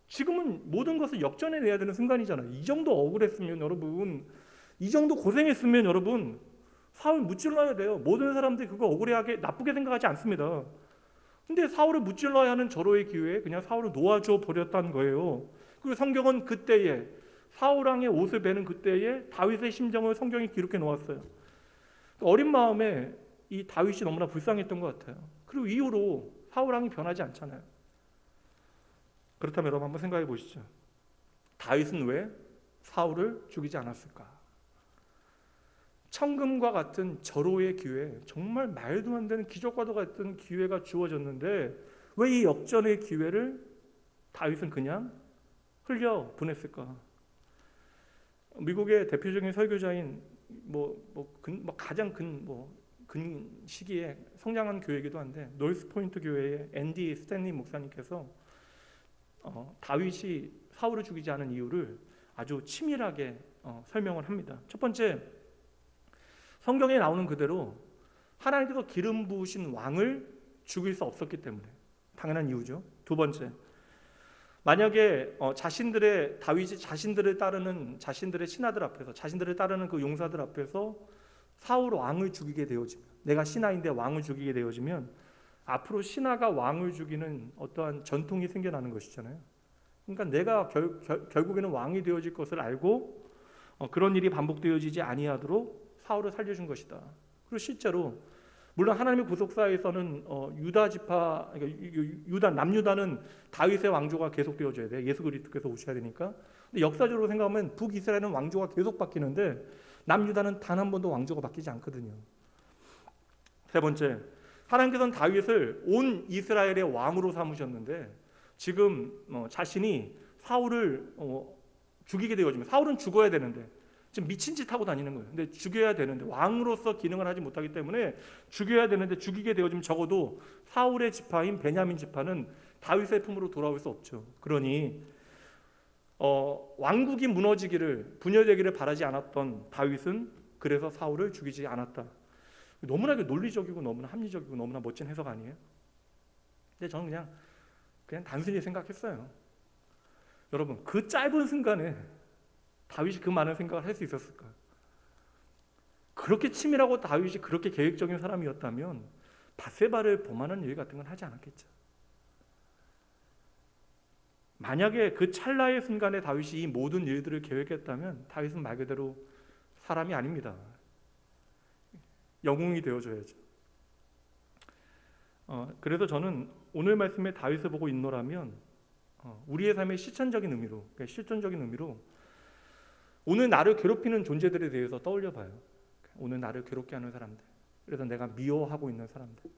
지금은 모든 것을 역전해내야 되는 순간이잖아요. 이 정도 억울했으면 여러분, 이 정도 고생했으면 여러분 사울 무찔러야 돼요. 모든 사람들이 그거 억울해하게 나쁘게 생각하지 않습니다. 근데 사울을 무찔러야 하는 절호의 기회에 그냥 사울을 놓아줘 버렸다는 거예요. 그리고 성경은 그때에 사울 왕의 옷을 베는 그때에 다윗의 심정을 성경에 기록해 놓았어요. 어린 마음에 이 다윗이 너무나 불쌍했던 것 같아요. 그리고 이후로 사울 왕이 변하지 않잖아요. 그렇다면 여러분 한번 생각해 보시죠. 다윗은 왜 사울을 죽이지 않았을까? 천금과 같은 절호의 기회, 정말 말도 안 되는 기적과도 같은 기회가 주어졌는데 왜 이 역전의 기회를 다윗은 그냥 흘려 보냈을까? 미국의 대표적인 설교자인 가장 근 시기에 성장한 교회이기도 한데 노스포인트 교회의 앤디 스탠리 목사님께서 다윗이 사울을 죽이지 않은 이유를 아주 치밀하게 설명을 합니다. 첫 번째, 성경에 나오는 그대로 하나님께서 기름 부으신 왕을 죽일 수 없었기 때문에 당연한 이유죠. 두 번째, 만약에 다윗이 자신들을 따르는 자신들의 신하들 앞에서 자신들을 따르는 그 용사들 앞에서 사울 왕을 죽이게 되어지면 내가 신하인데 왕을 죽이게 되어지면 앞으로 신하가 왕을 죽이는 어떠한 전통이 생겨나는 것이잖아요. 그러니까 내가 결국에는 왕이 되어질 것을 알고 그런 일이 반복되어지지 아니하도록 사울을 살려준 것이다. 그리고 실제로 물론 하나님의 구속사에서는 유다 지파, 그러니까 남유다는 다윗의 왕조가 계속되어져야 돼. 예수 그리스도께서 오셔야 되니까. 근데 역사적으로 생각하면 북이스라엘은 왕조가 계속 바뀌는데 남유다는 단 한 번도 왕조가 바뀌지 않거든요. 세 번째, 하나님께서는 다윗을 온 이스라엘의 왕으로 삼으셨는데 지금 자신이 사울을 죽이게 되어지면 사울은 죽어야 되는데 지금 미친 짓 하고 다니는 거예요. 근데 죽여야 되는데 왕으로서 기능을 하지 못하기 때문에 죽여야 되는데 죽이게 되어지면 적어도 사울의 지파인 베냐민 지파는 다윗의 품으로 돌아올 수 없죠. 그러니 왕국이 무너지기를 분열되기를 바라지 않았던 다윗은 그래서 사울을 죽이지 않았다. 너무나 논리적이고 너무나 합리적이고 너무나 멋진 해석 아니에요? 근데 저는 그냥 단순히 생각했어요. 여러분, 그 짧은 순간에 다윗이 그 많은 생각을 할 수 있었을까요? 그렇게 치밀하고 다윗이 그렇게 계획적인 사람이었다면 밧세바를 범하는 일 같은 건 하지 않았겠죠. 만약에 그 찰나의 순간에 다윗이 이 모든 일들을 계획했다면 다윗은 말 그대로 사람이 아닙니다. 영웅이 되어줘야죠. 그래서 저는 오늘 말씀에 다윗을 보고 인노라면 우리의 삶의 실천적인 의미로, 그러니까 실존적인 의미로 오늘 나를 괴롭히는 존재들에 대해서 떠올려 봐요. 오늘 나를 괴롭게 하는 사람들, 그래서 내가 미워하고 있는 사람들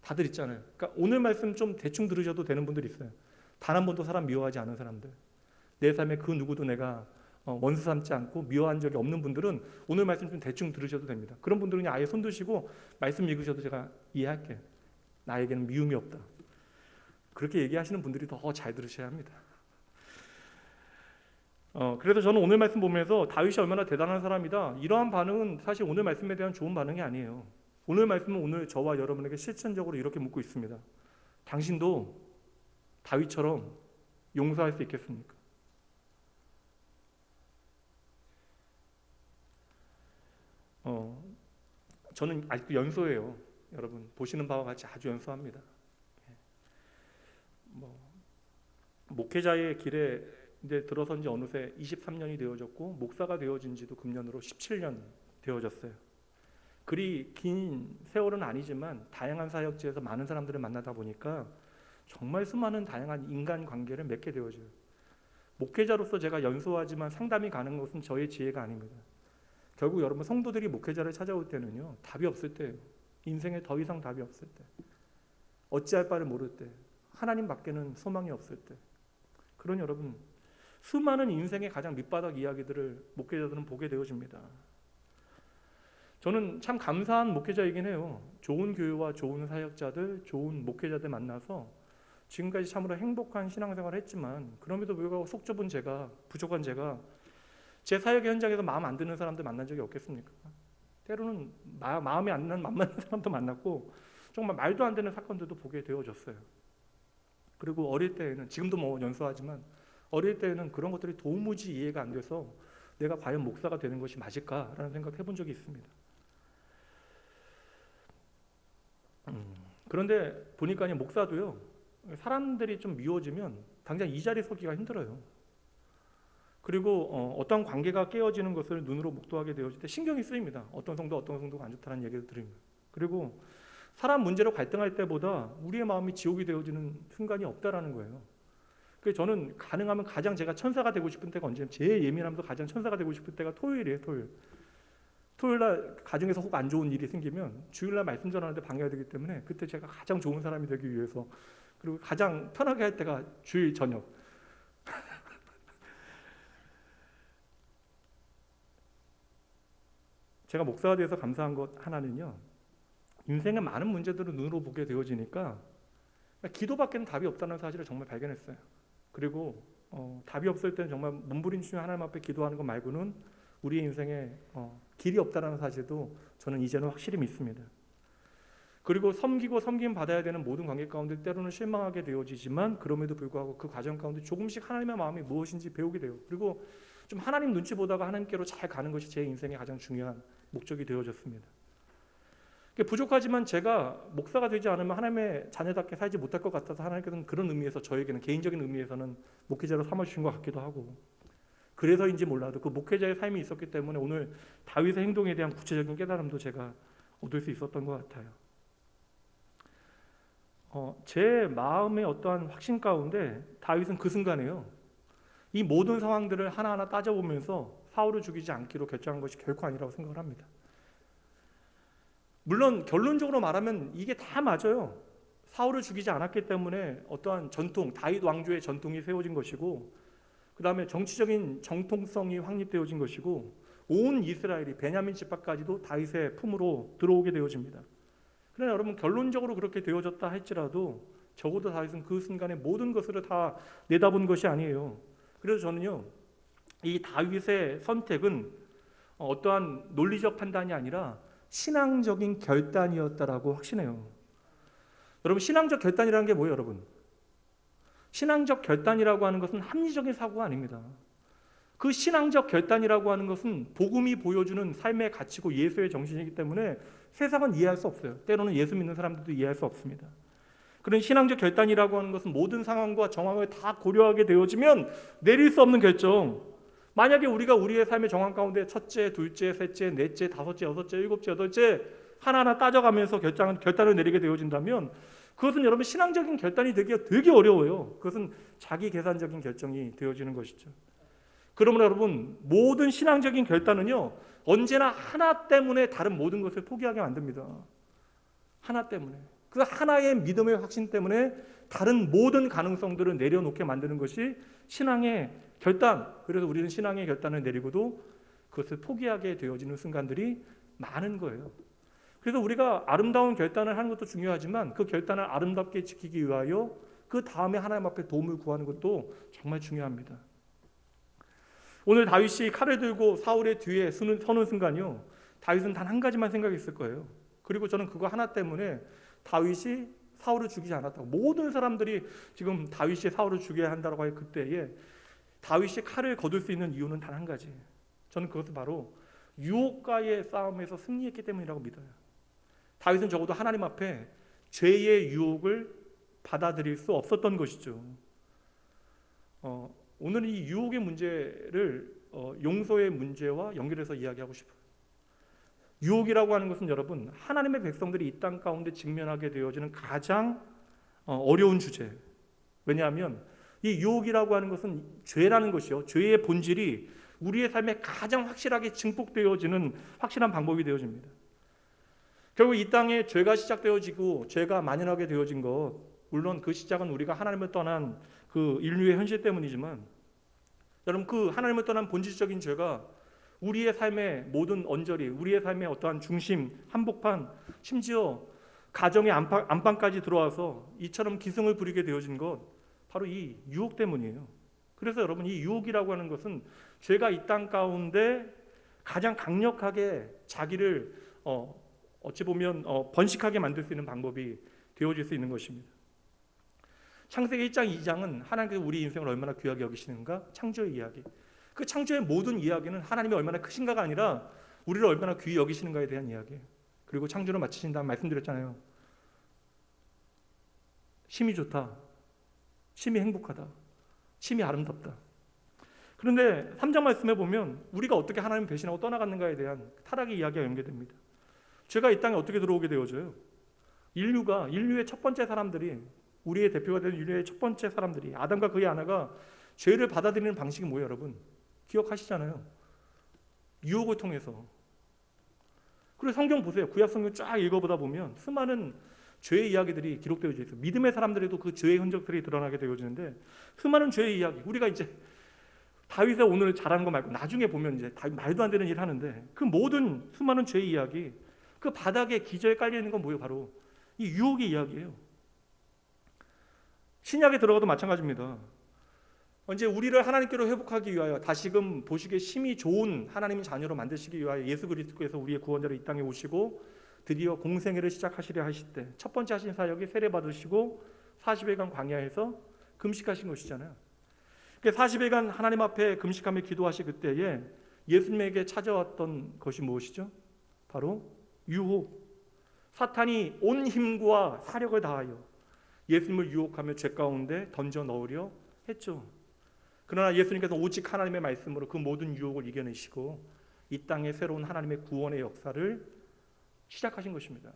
다들 있잖아요. 그러니까 오늘 말씀 좀 대충 들으셔도 되는 분들 있어요. 단 한 번도 사람 미워하지 않은 사람들, 내 삶에 그 누구도 내가 원수 삼지 않고 미워한 적이 없는 분들은 오늘 말씀 좀 대충 들으셔도 됩니다. 그런 분들은 아예 손 드시고 말씀 읽으셔도 제가 이해할게요. 나에게는 미움이 없다. 그렇게 얘기하시는 분들이 더 잘 들으셔야 합니다. 그래서 저는 오늘 말씀 보면서 다윗이 얼마나 대단한 사람이다, 이러한 반응은 사실 오늘 말씀에 대한 좋은 반응이 아니에요. 오늘 말씀은 오늘 저와 여러분에게 실천적으로 이렇게 묻고 있습니다. 당신도 다윗처럼 용서할 수 있겠습니까? 저는 아직도 연소해요. 여러분 보시는 바와 같이 아주 연소합니다. 목회자의 길에 이제 들어선 지 어느새 23년이 되어졌고 목사가 되어진 지도 금년으로 17년 되어졌어요. 그리 긴 세월은 아니지만 다양한 사역지에서 많은 사람들을 만나다 보니까 정말 수많은 다양한 인간관계를 맺게 되어져요. 목회자로서 제가 연소하지만 상담이 가는 것은 저의 지혜가 아닙니다. 결국 여러분 성도들이 목회자를 찾아올 때는요, 답이 없을 때예요. 인생에 더 이상 답이 없을 때, 어찌할 바를 모를 때, 하나님 밖에는 소망이 없을 때, 그런 여러분 수많은 인생의 가장 밑바닥 이야기들을 목회자들은 보게 되어집니다. 저는 참 감사한 목회자이긴 해요. 좋은 교회와 좋은 사역자들, 좋은 목회자들 만나서 지금까지 참으로 행복한 신앙생활을 했지만, 그럼에도 불구하고 속 좁은 제가, 부족한 제가 제 사역의 현장에서 마음 안 드는 사람들 만난 적이 없겠습니까? 때로는 마음에 안 드는 만만한 사람도 만났고 정말 말도 안 되는 사건들도 보게 되어졌어요. 그리고 어릴 때에는, 지금도 연소하지만 어릴 때에는 그런 것들이 도무지 이해가 안 돼서 내가 과연 목사가 되는 것이 맞을까라는 생각을 해본 적이 있습니다. 그런데 보니까 목사도요, 사람들이 좀 미워지면 당장 이 자리 서기가 힘들어요. 그리고 어떤 관계가 깨어지는 것을 눈으로 목도하게 되어질 때 신경이 쓰입니다. 어떤 성도가 안 좋다는 얘기를 들으면. 그리고 사람 문제로 갈등할 때보다 우리의 마음이 지옥이 되어지는 순간이 없다라는 거예요. 그래서 저는 가능하면 가장 제가 천사가 되고 싶은 때가 언제냐면, 제일 예민하면서 가장 천사가 되고 싶은 때가 토요일이에요. 토요일날 가정에서 혹 안 좋은 일이 생기면 주일날 말씀 전하는데 방해가 되기 때문에 그때 제가 가장 좋은 사람이 되기 위해서, 그리고 가장 편하게 할 때가 주일 저녁. 제가 목사가 돼서 감사한 것 하나는요, 인생의 많은 문제들을 눈으로 보게 되어지니까 기도밖에는 답이 없다는 사실을 정말 발견했어요. 그리고 답이 없을 때는 정말 몸부림치며 하나님 앞에 기도하는 것 말고는 우리의 인생에 길이 없다는 사실도 저는 이제는 확실히 믿습니다. 그리고 섬기고 섬김 받아야 되는 모든 관계 가운데 때로는 실망하게 되어지지만, 그럼에도 불구하고 그 과정 가운데 조금씩 하나님의 마음이 무엇인지 배우게 돼요. 그리고 좀 하나님 눈치 보다가 하나님께로 잘 가는 것이 제 인생의 가장 중요한 목적이 되어졌습니다. 부족하지만 제가 목사가 되지 않으면 하나님의 자녀답게 살지 못할 것 같아서 하나님께서는 그런 의미에서 저에게는 개인적인 의미에서는 목회자로 삼아주신 것 같기도 하고, 그래서인지 몰라도 그 목회자의 삶이 있었기 때문에 오늘 다윗의 행동에 대한 구체적인 깨달음도 제가 얻을 수 있었던 것 같아요. 제 마음의 어떠한 확신 가운데 다윗은 그 순간에요, 이 모든 상황들을 하나하나 따져보면서 사울을 죽이지 않기로 결정한 것이 결코 아니라고 생각을 합니다. 물론 결론적으로 말하면 이게 다 맞아요. 사울을 죽이지 않았기 때문에 어떠한 전통, 다윗 왕조의 전통이 세워진 것이고, 그 다음에 정치적인 정통성이 확립되어진 것이고, 온 이스라엘이 베냐민 지파까지도 다윗의 품으로 들어오게 되어집니다. 그러나 여러분, 결론적으로 그렇게 되어졌다 할지라도 적어도 다윗은 그 순간에 모든 것을 다 내다본 것이 아니에요. 그래서 저는요, 이 다윗의 선택은 어떠한 논리적 판단이 아니라 신앙적인 결단이었다라고 확신해요. 여러분, 신앙적 결단이라는 게 뭐예요, 여러분? 신앙적 결단이라고 하는 것은 합리적인 사고가 아닙니다. 그 신앙적 결단이라고 하는 것은 복음이 보여주는 삶의 가치고 예수의 정신이기 때문에 세상은 이해할 수 없어요. 때로는 예수 믿는 사람들도 이해할 수 없습니다. 그런 신앙적 결단이라고 하는 것은 모든 상황과 정황을 다 고려하게 되어지면 내릴 수 없는 결정. 만약에 우리가 우리의 삶의 정황 가운데 첫째, 둘째, 셋째, 넷째, 다섯째, 여섯째, 일곱째, 여덟째 하나하나 따져가면서 결단을 내리게 되어진다면 그것은 여러분 신앙적인 결단이 되게 어려워요. 그것은 자기 계산적인 결정이 되어지는 것이죠. 그러므로 여러분, 모든 신앙적인 결단은요, 언제나 하나 때문에 다른 모든 것을 포기하게 만듭니다. 하나 때문에. 그 하나의 믿음의 확신 때문에 다른 모든 가능성들을 내려놓게 만드는 것이 신앙의 결단. 그래서 우리는 신앙의 결단을 내리고도 그것을 포기하게 되어지는 순간들이 많은 거예요. 그래서 우리가 아름다운 결단을 하는 것도 중요하지만 그 결단을 아름답게 지키기 위하여 그 다음에 하나님 앞에 도움을 구하는 것도 정말 중요합니다. 오늘 다윗이 칼을 들고 사울의 뒤에 서는 순간요, 다윗은 단 한 가지만 생각했을 거예요. 그리고 저는 그거 하나 때문에 다윗이 사울을 죽이지 않았다고. 모든 사람들이 지금 다윗이 사울을 죽여야 한다고 할 그때에 다윗이 칼을 거둘 수 있는 이유는 단 한 가지. 저는 그것은 바로 유혹과의 싸움에서 승리했기 때문이라고 믿어요. 다윗은 적어도 하나님 앞에 죄의 유혹을 받아들일 수 없었던 것이죠. 오늘 이 유혹의 문제를 용서의 문제와 연결해서 이야기하고 싶어요. 유혹이라고 하는 것은 여러분, 하나님의 백성들이 이 땅 가운데 직면하게 되어지는 가장 어려운 주제. 왜냐하면 이 유혹이라고 하는 것은 죄라는 것이요, 죄의 본질이 우리의 삶에 가장 확실하게 증폭되어지는 확실한 방법이 되어집니다. 결국 이 땅에 죄가 시작되어지고 죄가 만연하게 되어진 것, 물론 그 시작은 우리가 하나님을 떠난 그 인류의 현실 때문이지만, 여러분, 그 하나님을 떠난 본질적인 죄가 우리의 삶의 모든 언저리, 우리의 삶의 어떠한 중심, 한복판, 심지어 가정의 안방까지 들어와서 이처럼 기승을 부리게 되어진 것, 바로 이 유혹 때문이에요. 그래서 여러분, 이 유혹이라고 하는 것은 죄가 이 땅 가운데 가장 강력하게 자기를 어찌 보면 번식하게 만들 수 있는 방법이 되어질 수 있는 것입니다. 창세기 1장, 2장은 하나님께서 우리 인생을 얼마나 귀하게 여기시는가, 창조의 이야기. 그 창조의 모든 이야기는 하나님이 얼마나 크신가가 아니라 우리를 얼마나 귀히 여기시는가에 대한 이야기예요. 그리고 창조를 마치신 다음 말씀드렸잖아요. 심이 좋다, 심이 행복하다, 심이 아름답다. 그런데 3장 말씀에 보면 우리가 어떻게 하나님을 배신하고 떠나갔는가에 대한 타락의 이야기가 연계됩니다. 죄가 이 땅에 어떻게 들어오게 되어져요? 인류의 첫 번째 사람들이, 우리의 대표가 되는 인류의 첫 번째 사람들이, 아담과 그의 아내가 죄를 받아들이는 방식이 뭐예요, 여러분? 기억하시잖아요. 유혹을 통해서. 그리고 성경 보세요. 구약 성경 쫙 읽어보다 보면 수많은 죄의 이야기들이 기록되어져 있어요. 믿음의 사람들에도 그 죄의 흔적들이 드러나게 되어지는데, 수많은 죄의 이야기. 우리가 이제 다윗의 오늘 잘하는 거 말고 나중에 보면 이제 말도 안 되는 일 하는데, 그 모든 수많은 죄의 이야기, 그 바닥에 기저에 깔려 있는 건 뭐예요? 바로 이 유혹의 이야기예요. 신약에 들어가도 마찬가지입니다. 이제 우리를 하나님께로 회복하기 위하여 다시금 보시기에 심히 좋은 하나님의 자녀로 만드시기 위하여 예수 그리스도께서 우리의 구원자로 이 땅에 오시고 드디어 공생애를 시작하시려 하실 때 첫 번째 하신 사역이 세례 받으시고 40일간 광야에서 금식하신 것이잖아요. 40일간 하나님 앞에 금식하며 기도하실 그때에 예수님에게 찾아왔던 것이 무엇이죠? 바로 유혹. 사탄이 온 힘과 사력을 다하여 예수님을 유혹하며 죄 가운데 던져 넣으려 했죠. 그러나 예수님께서 오직 하나님의 말씀으로 그 모든 유혹을 이겨내시고 이 땅에 새로운 하나님의 구원의 역사를 시작하신 것입니다.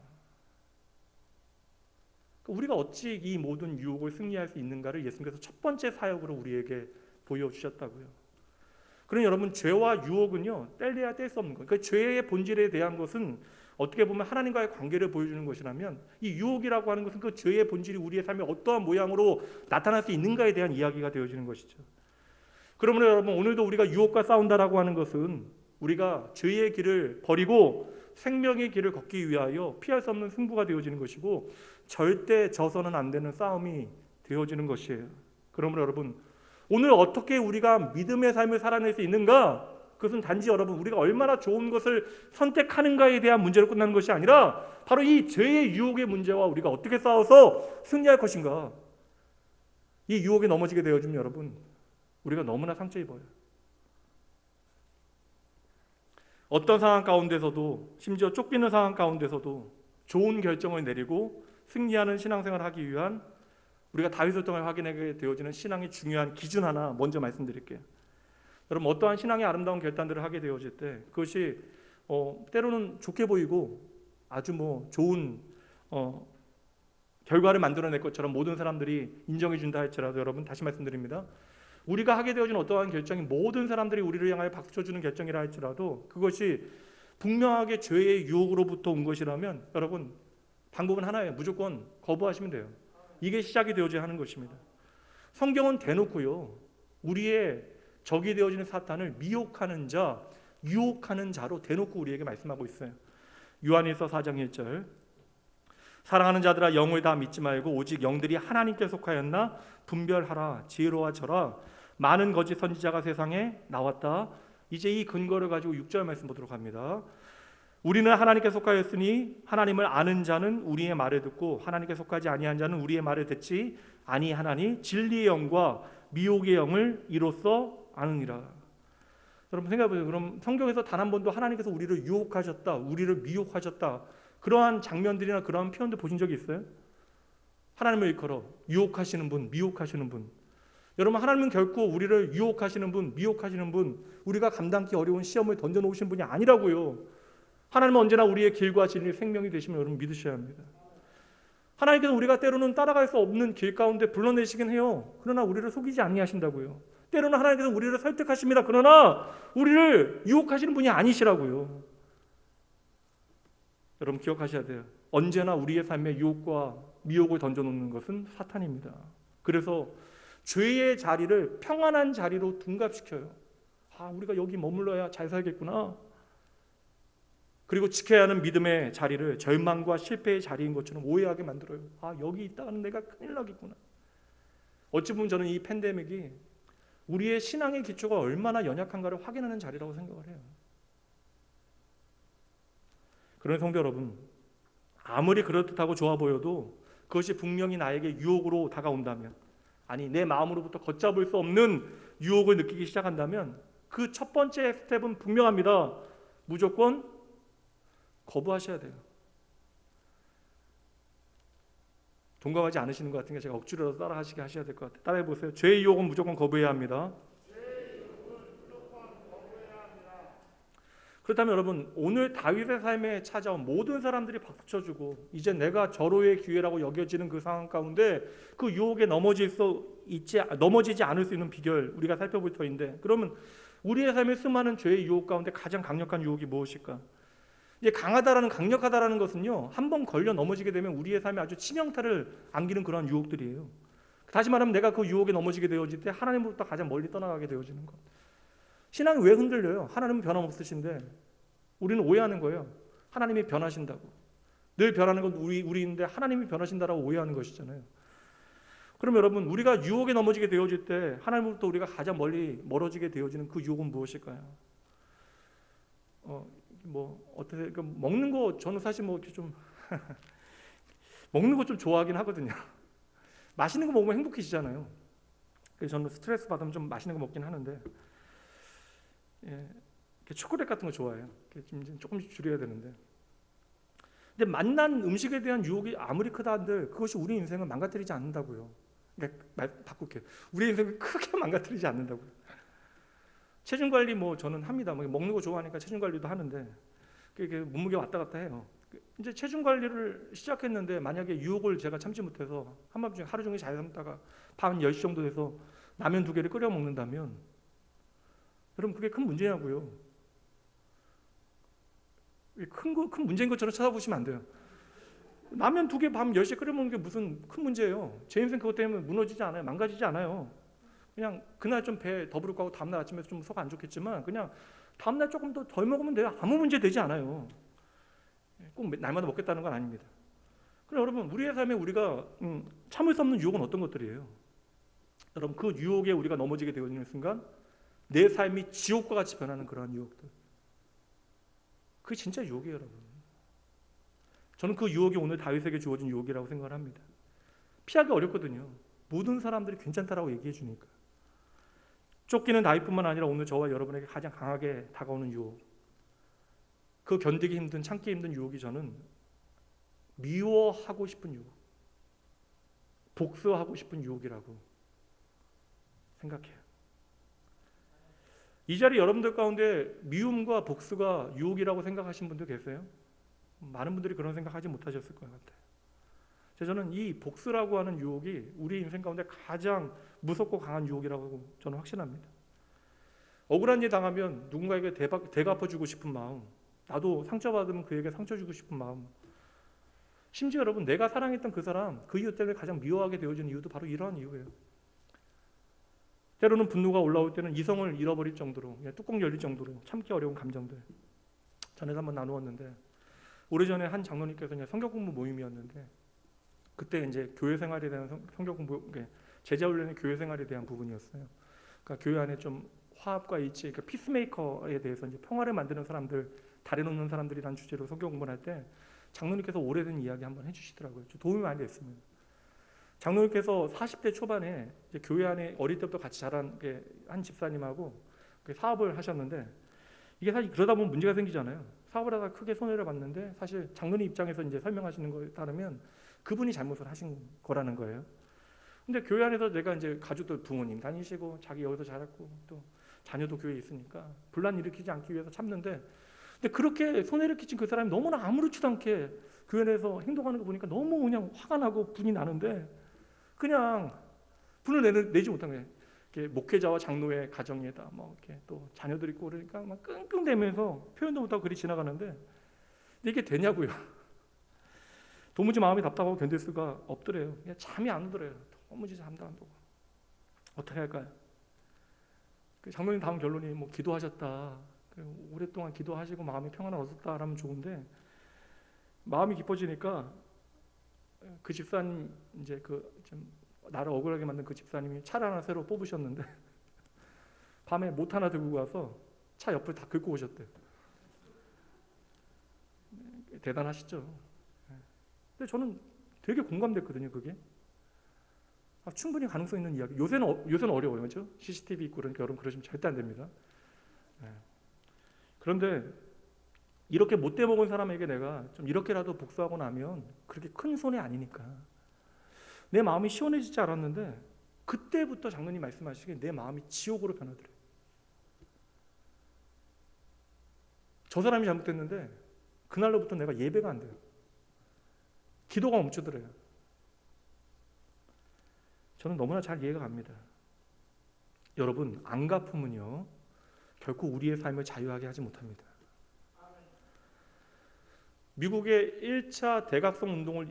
우리가 어찌 이 모든 유혹을 승리할 수 있는가를 예수님께서 첫 번째 사역으로 우리에게 보여주셨다고요. 그러니 여러분, 죄와 유혹은요, 뗄래야 뗄 수 없는 거예요. 그 죄의 본질에 대한 것은 어떻게 보면 하나님과의 관계를 보여주는 것이라면, 이 유혹이라고 하는 것은 그 죄의 본질이 우리의 삶에 어떠한 모양으로 나타날 수 있는가에 대한 이야기가 되어지는 것이죠. 그러므로 여러분, 오늘도 우리가 유혹과 싸운다라고 하는 것은 우리가 죄의 길을 버리고 생명의 길을 걷기 위하여 피할 수 없는 승부가 되어지는 것이고, 절대 져서는 안 되는 싸움이 되어지는 것이에요. 그러므로 여러분, 오늘 어떻게 우리가 믿음의 삶을 살아낼 수 있는가? 그것은 단지 여러분 우리가 얼마나 좋은 것을 선택하는가에 대한 문제로 끝나는 것이 아니라 바로 이 죄의 유혹의 문제와 우리가 어떻게 싸워서 승리할 것인가. 이 유혹에 넘어지게 되어지면 여러분 우리가 너무나 상처 입어요. 어떤 상황 가운데서도 심지어 쫓기는 상황 가운데서도 좋은 결정을 내리고 승리하는 신앙생활을 하기 위한 우리가 다윗을 통해 확인하게 되어지는 신앙의 중요한 기준 하나 먼저 말씀드릴게요. 여러분 어떠한 신앙의 아름다운 결단들을 하게 되어질 때 그것이 때로는 좋게 보이고 아주 좋은 결과를 만들어낼 것처럼 모든 사람들이 인정해 준다 할지라도 여러분 다시 말씀드립니다. 우리가 하게 되어진 어떠한 결정이 모든 사람들이 우리를 향하여 박수 쳐주는 결정이라 할지라도 그것이 분명하게 죄의 유혹으로부터 온 것이라면 여러분 방법은 하나예요. 무조건 거부하시면 돼요. 이게 시작이 되어져야 하는 것입니다. 성경은 대놓고요. 우리의 적이 되어지는 사탄을 미혹하는 자, 유혹하는 자로 대놓고 우리에게 말씀하고 있어요. 요한일서 4장 1절 사랑하는 자들아 영을 다 믿지 말고 오직 영들이 하나님께 속하였나 분별하라. 지혜로워져라. 많은 거짓 선지자가 세상에 나왔다. 이제 이 근거를 가지고 6절 말씀 보도록 합니다. 우리는 하나님께 속하였으니 하나님을 아는 자는 우리의 말을 듣고 하나님께 속하지 아니한 자는 우리의 말을 듣지 아니하나니 진리의 영과 미혹의 영을 이로써 아느니라. 여러분 생각해보세요. 그럼 성경에서 단 한 번도 하나님께서 우리를 유혹하셨다, 우리를 미혹하셨다 그러한 장면들이나 그러한 표현들 보신 적이 있어요? 하나님을 일컬어 유혹하시는 분, 미혹하시는 분. 여러분 하나님은 결코 우리를 유혹하시는 분, 미혹하시는 분, 우리가 감당하기 어려운 시험을 던져놓으신 분이 아니라고요. 하나님은 언제나 우리의 길과 진리, 생명이 되시면 여러분 믿으셔야 합니다. 하나님께서 우리가 때로는 따라갈 수 없는 길 가운데 불러내시긴 해요. 그러나 우리를 속이지 아니하신다고요. 때로는 하나님께서 우리를 설득하십니다. 그러나 우리를 유혹하시는 분이 아니시라고요. 여러분 기억하셔야 돼요. 언제나 우리의 삶에 유혹과 미혹을 던져놓는 것은 사탄입니다. 그래서 죄의 자리를 평안한 자리로 둔갑시켜요. 우리가 여기 머물러야 잘 살겠구나. 그리고 지켜야 하는 믿음의 자리를 절망과 실패의 자리인 것처럼 오해하게 만들어요. 여기 있다가는 내가 큰일 나겠구나. 어찌 보면 저는 이 팬데믹이 우리의 신앙의 기초가 얼마나 연약한가를 확인하는 자리라고 생각을 해요. 그런 성도 여러분, 아무리 그럴듯하고 좋아 보여도 그것이 분명히 나에게 유혹으로 다가온다면, 아니 내 마음으로부터 걷잡을 수 없는 유혹을 느끼기 시작한다면 그 첫 번째 스텝은 분명합니다. 무조건 거부하셔야 돼요. 동감하지 않으시는 것 같으니까 제가 억지로라도 따라하시게 하셔야 될 것 같아요. 따라해 보세요. 죄의 유혹은 무조건 거부해야 합니다. 그렇다면 여러분 오늘 다윗의 삶에 찾아온 모든 사람들이 박수쳐주고 이제 내가 절호의 기회라고 여겨지는 그 상황 가운데 그 유혹에 넘어지지 않을 수 있는 비결 우리가 살펴볼 터인데 그러면 우리의 삶의 수많은 죄의 유혹 가운데 가장 강력한 유혹이 무엇일까? 이제 강력하다라는 것은요 한 번 걸려 넘어지게 되면 우리의 삶에 아주 치명타를 안기는 그런 유혹들이에요. 다시 말하면 내가 그 유혹에 넘어지게 되어질 때 하나님으로부터 가장 멀리 떠나가게 되어지는 것. 신앙이 왜 흔들려요? 하나님은 변함없으신데 우리는 오해하는 거예요. 하나님이 변하신다고. 늘 변하는 건 우리인데 하나님이 변하신다라고 오해하는 것이잖아요. 그럼 여러분 우리가 유혹에 넘어지게 되어질 때 하나님으로부터 우리가 가장 멀어지게 되어지는 그 유혹은 무엇일까요? 어떻게 먹는 거 저는 사실 좀 먹는 거 좀 좋아하긴 하거든요. 맛있는 거 먹으면 행복해지잖아요. 그래서 저는 스트레스 받으면 좀 맛있는 거 먹긴 하는데 초콜릿 같은 거 좋아해요. 조금씩 줄여야 되는데. 근데 맛난 음식에 대한 유혹이 아무리 크다 한들 그것이 우리 인생을 망가뜨리지 않는다고요. 그러니까 바꿀게요. 우리 인생을 크게 망가뜨리지 않는다고요. 체중 관리 저는 합니다. 먹는 거 좋아하니까 체중 관리도 하는데 그게 몸무게 왔다 갔다 해요. 이제 체중 관리를 시작했는데 만약에 유혹을 제가 참지 못해서 한밤중에 하루 종일 잘 참다가 밤 10시 정도 돼서 라면 2개를 끓여 먹는다면 여러분 그게 큰 문제냐고요. 큰 문제인 것처럼 찾아보시면 안 돼요. 라면 2개 밤 10시에 끓여 먹는 게 무슨 큰 문제예요. 제 인생 그것 때문에 무너지지 않아요. 망가지지 않아요. 그냥 그날 좀 배 더 부를 거고 다음날 아침에 좀 속 안 좋겠지만 그냥 다음날 조금 더 덜 먹으면 돼요. 아무 문제 되지 않아요. 꼭 날마다 먹겠다는 건 아닙니다. 그럼 여러분 우리의 삶에 우리가 참을 수 없는 유혹은 어떤 것들이에요? 여러분 그 유혹에 우리가 넘어지게 되어지는 순간 내 삶이 지옥과 같이 변하는 그러한 유혹들. 그게 진짜 유혹이에요, 여러분. 저는 그 유혹이 오늘 다윗에게 주어진 유혹이라고 생각을 합니다. 피하기 어렵거든요. 모든 사람들이 괜찮다라고 얘기해 주니까. 쫓기는 다윗뿐만 아니라 오늘 저와 여러분에게 가장 강하게 다가오는 유혹, 그 견디기 힘든, 참기 힘든 유혹이 저는 미워하고 싶은 유혹, 복수하고 싶은 유혹이라고 생각해요. 이 자리 여러분들 가운데 미움과 복수가 유혹이라고 생각하시는 분들 계세요? 많은 분들이 그런 생각하지 못하셨을 것 같아요. 저는 이 복수라고 하는 유혹이 우리 인생 가운데 가장 무섭고 강한 유혹이라고 저는 확신합니다. 억울한 일 당하면 누군가에게 대갚아주고 싶은 마음, 나도 상처받으면 그에게 상처 주고 싶은 마음, 심지어 여러분 내가 사랑했던 그 사람, 그 이유 때문에 가장 미워하게 되어지는 이유도 바로 이러한 이유예요. 때로는 분노가 올라올 때는 이성을 잃어버릴 정도로, 뚜껑 열릴 정도로 참기 어려운 감정들 전에도 한번 나누었는데, 오래전에 한 장로님께서 성경 공부 모임이었는데, 그때 이제 교회 생활에 대한 성경 공부, 제자 훈련의 교회 생활에 대한 부분이었어요. 그러니까 교회 안에 좀 화합과 일치, 그러니까 피스메이커에 대해서 이제 평화를 만드는 사람들, 다려놓는 사람들이라는 주제로 성경 공부를 할 때 장로님께서 오래된 이야기 한번 해주시더라고요. 도움이 많이 됐습니다. 장로님께서 40대 초반에 이제 교회 안에 어릴 때부터 같이 자란 한 집사님하고 사업을 하셨는데, 이게 사실 그러다 보면 문제가 생기잖아요. 사업을 하다가 크게 손해를 봤는데, 사실 장로님 입장에서 이제 설명하시는 거에 따르면 그분이 잘못을 하신 거라는 거예요. 근데 교회 안에서 내가 이제 가족들 부모님 다니시고 자기 여기서 자랐고 또 자녀도 교회에 있으니까 분란 일으키지 않기 위해서 참는데, 근데 그렇게 손해를 끼친 그 사람이 너무나 아무렇지도 않게 교회 내에서 행동하는 거 보니까 너무 그냥 화가 나고 분이 나는데, 그냥 분을 내지 못한 거예요. 이렇게 목회자와 장로의 가정에다 뭐 이렇게 또 자녀들 있고 그러니까 막 끙끙대면서 표현도 못하고 그리 지나가는데, 근데 이게 되냐고요. 도무지 마음이 답답하고 견딜 수가 없더래요. 그냥 잠이 안 오더래요. 도무지 잠도 안 오고. 어떻게 할까요? 그 장로님 다음 결론이 뭐 기도하셨다, 오랫동안 기도하시고 마음이 평안을 얻었다라면 좋은데, 마음이 깊어지니까 그 집사님, 이제 좀 나를 억울하게 만든 그 집사님이 차를 하나 새로 뽑으셨는데 밤에 못 하나 들고 가서 차 옆을 다 긁고 오셨대요. 대단하시죠? 근데 저는 되게 공감됐거든요. 그게 충분히 가능성 있는 이야기. 요새는 어려워요, 그렇죠? CCTV 있고 그러니까 여러분 그러시면 절대 안 됩니다. 그런데 이렇게 못돼 먹은 사람에게 내가 좀 이렇게라도 복수하고 나면 그렇게 큰 손해 아니니까 내 마음이 시원해지지 않았는데, 그때부터 장로님 말씀하시기에 내 마음이 지옥으로 변하더래요. 저 사람이 잘못됐는데 그날로부터 내가 예배가 안 돼요. 기도가 멈추더래요. 저는 너무나 잘 이해가 갑니다. 여러분, 안갚음은요 결코 우리의 삶을 자유하게 하지 못합니다. 미국의 1차 대각성 운동을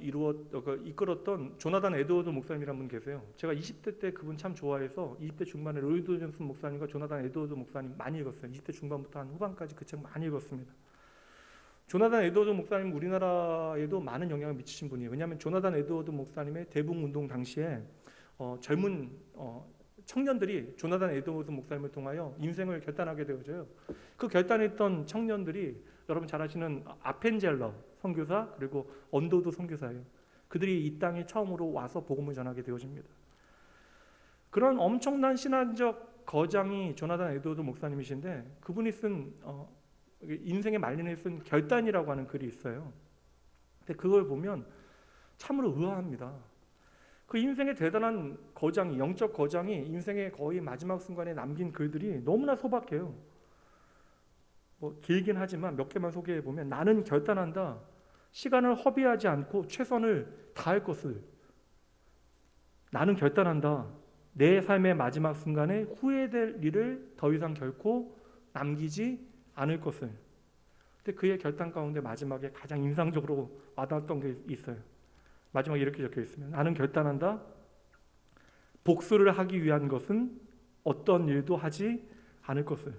이끌었던 조나단 에드워드 목사님이라는 분 계세요. 제가 20대 때 그분 참 좋아해서 20대 중반에 로이드 존슨 목사님과 조나단 에드워드 목사님 많이 읽었어요. 20대 중반부터 한 후반까지 그 책 많이 읽었습니다. 조나단 에드워드 목사님 우리나라에도 많은 영향을 미치신 분이에요. 왜냐하면 조나단 에드워드 목사님의 대북 운동 당시에 젊은 청년들이 조나단 에드워드 목사님을 통하여 인생을 결단하게 되어져요. 그 결단했던 청년들이 여러분 잘 아시는 아펜젤러 선교사, 그리고 언더도 선교사예요. 그들이 이 땅에 처음으로 와서 복음을 전하게 되어집니다. 그런 엄청난 신앙적 거장이 조나단 에드워드 목사님이신데, 그분이 쓴 인생의 말년에 쓴 결단이라고 하는 글이 있어요. 근데 그걸 보면 참으로 의아합니다. 그 인생의 대단한 거장이, 영적 거장이 인생의 거의 마지막 순간에 남긴 글들이 너무나 소박해요. 뭐 길긴 하지만 몇 개만 소개해 보면, 나는 결단한다. 시간을 허비하지 않고 최선을 다할 것을. 나는 결단한다. 내 삶의 마지막 순간에 후회될 일을 더 이상 결코 남기지 않을 것을. 근데 그의 결단 가운데 마지막에 가장 인상적으로 와닿았던 게 있어요. 마지막에 이렇게 적혀 있으면, 나는 결단한다. 복수를 하기 위한 것은 어떤 일도 하지 않을 것을.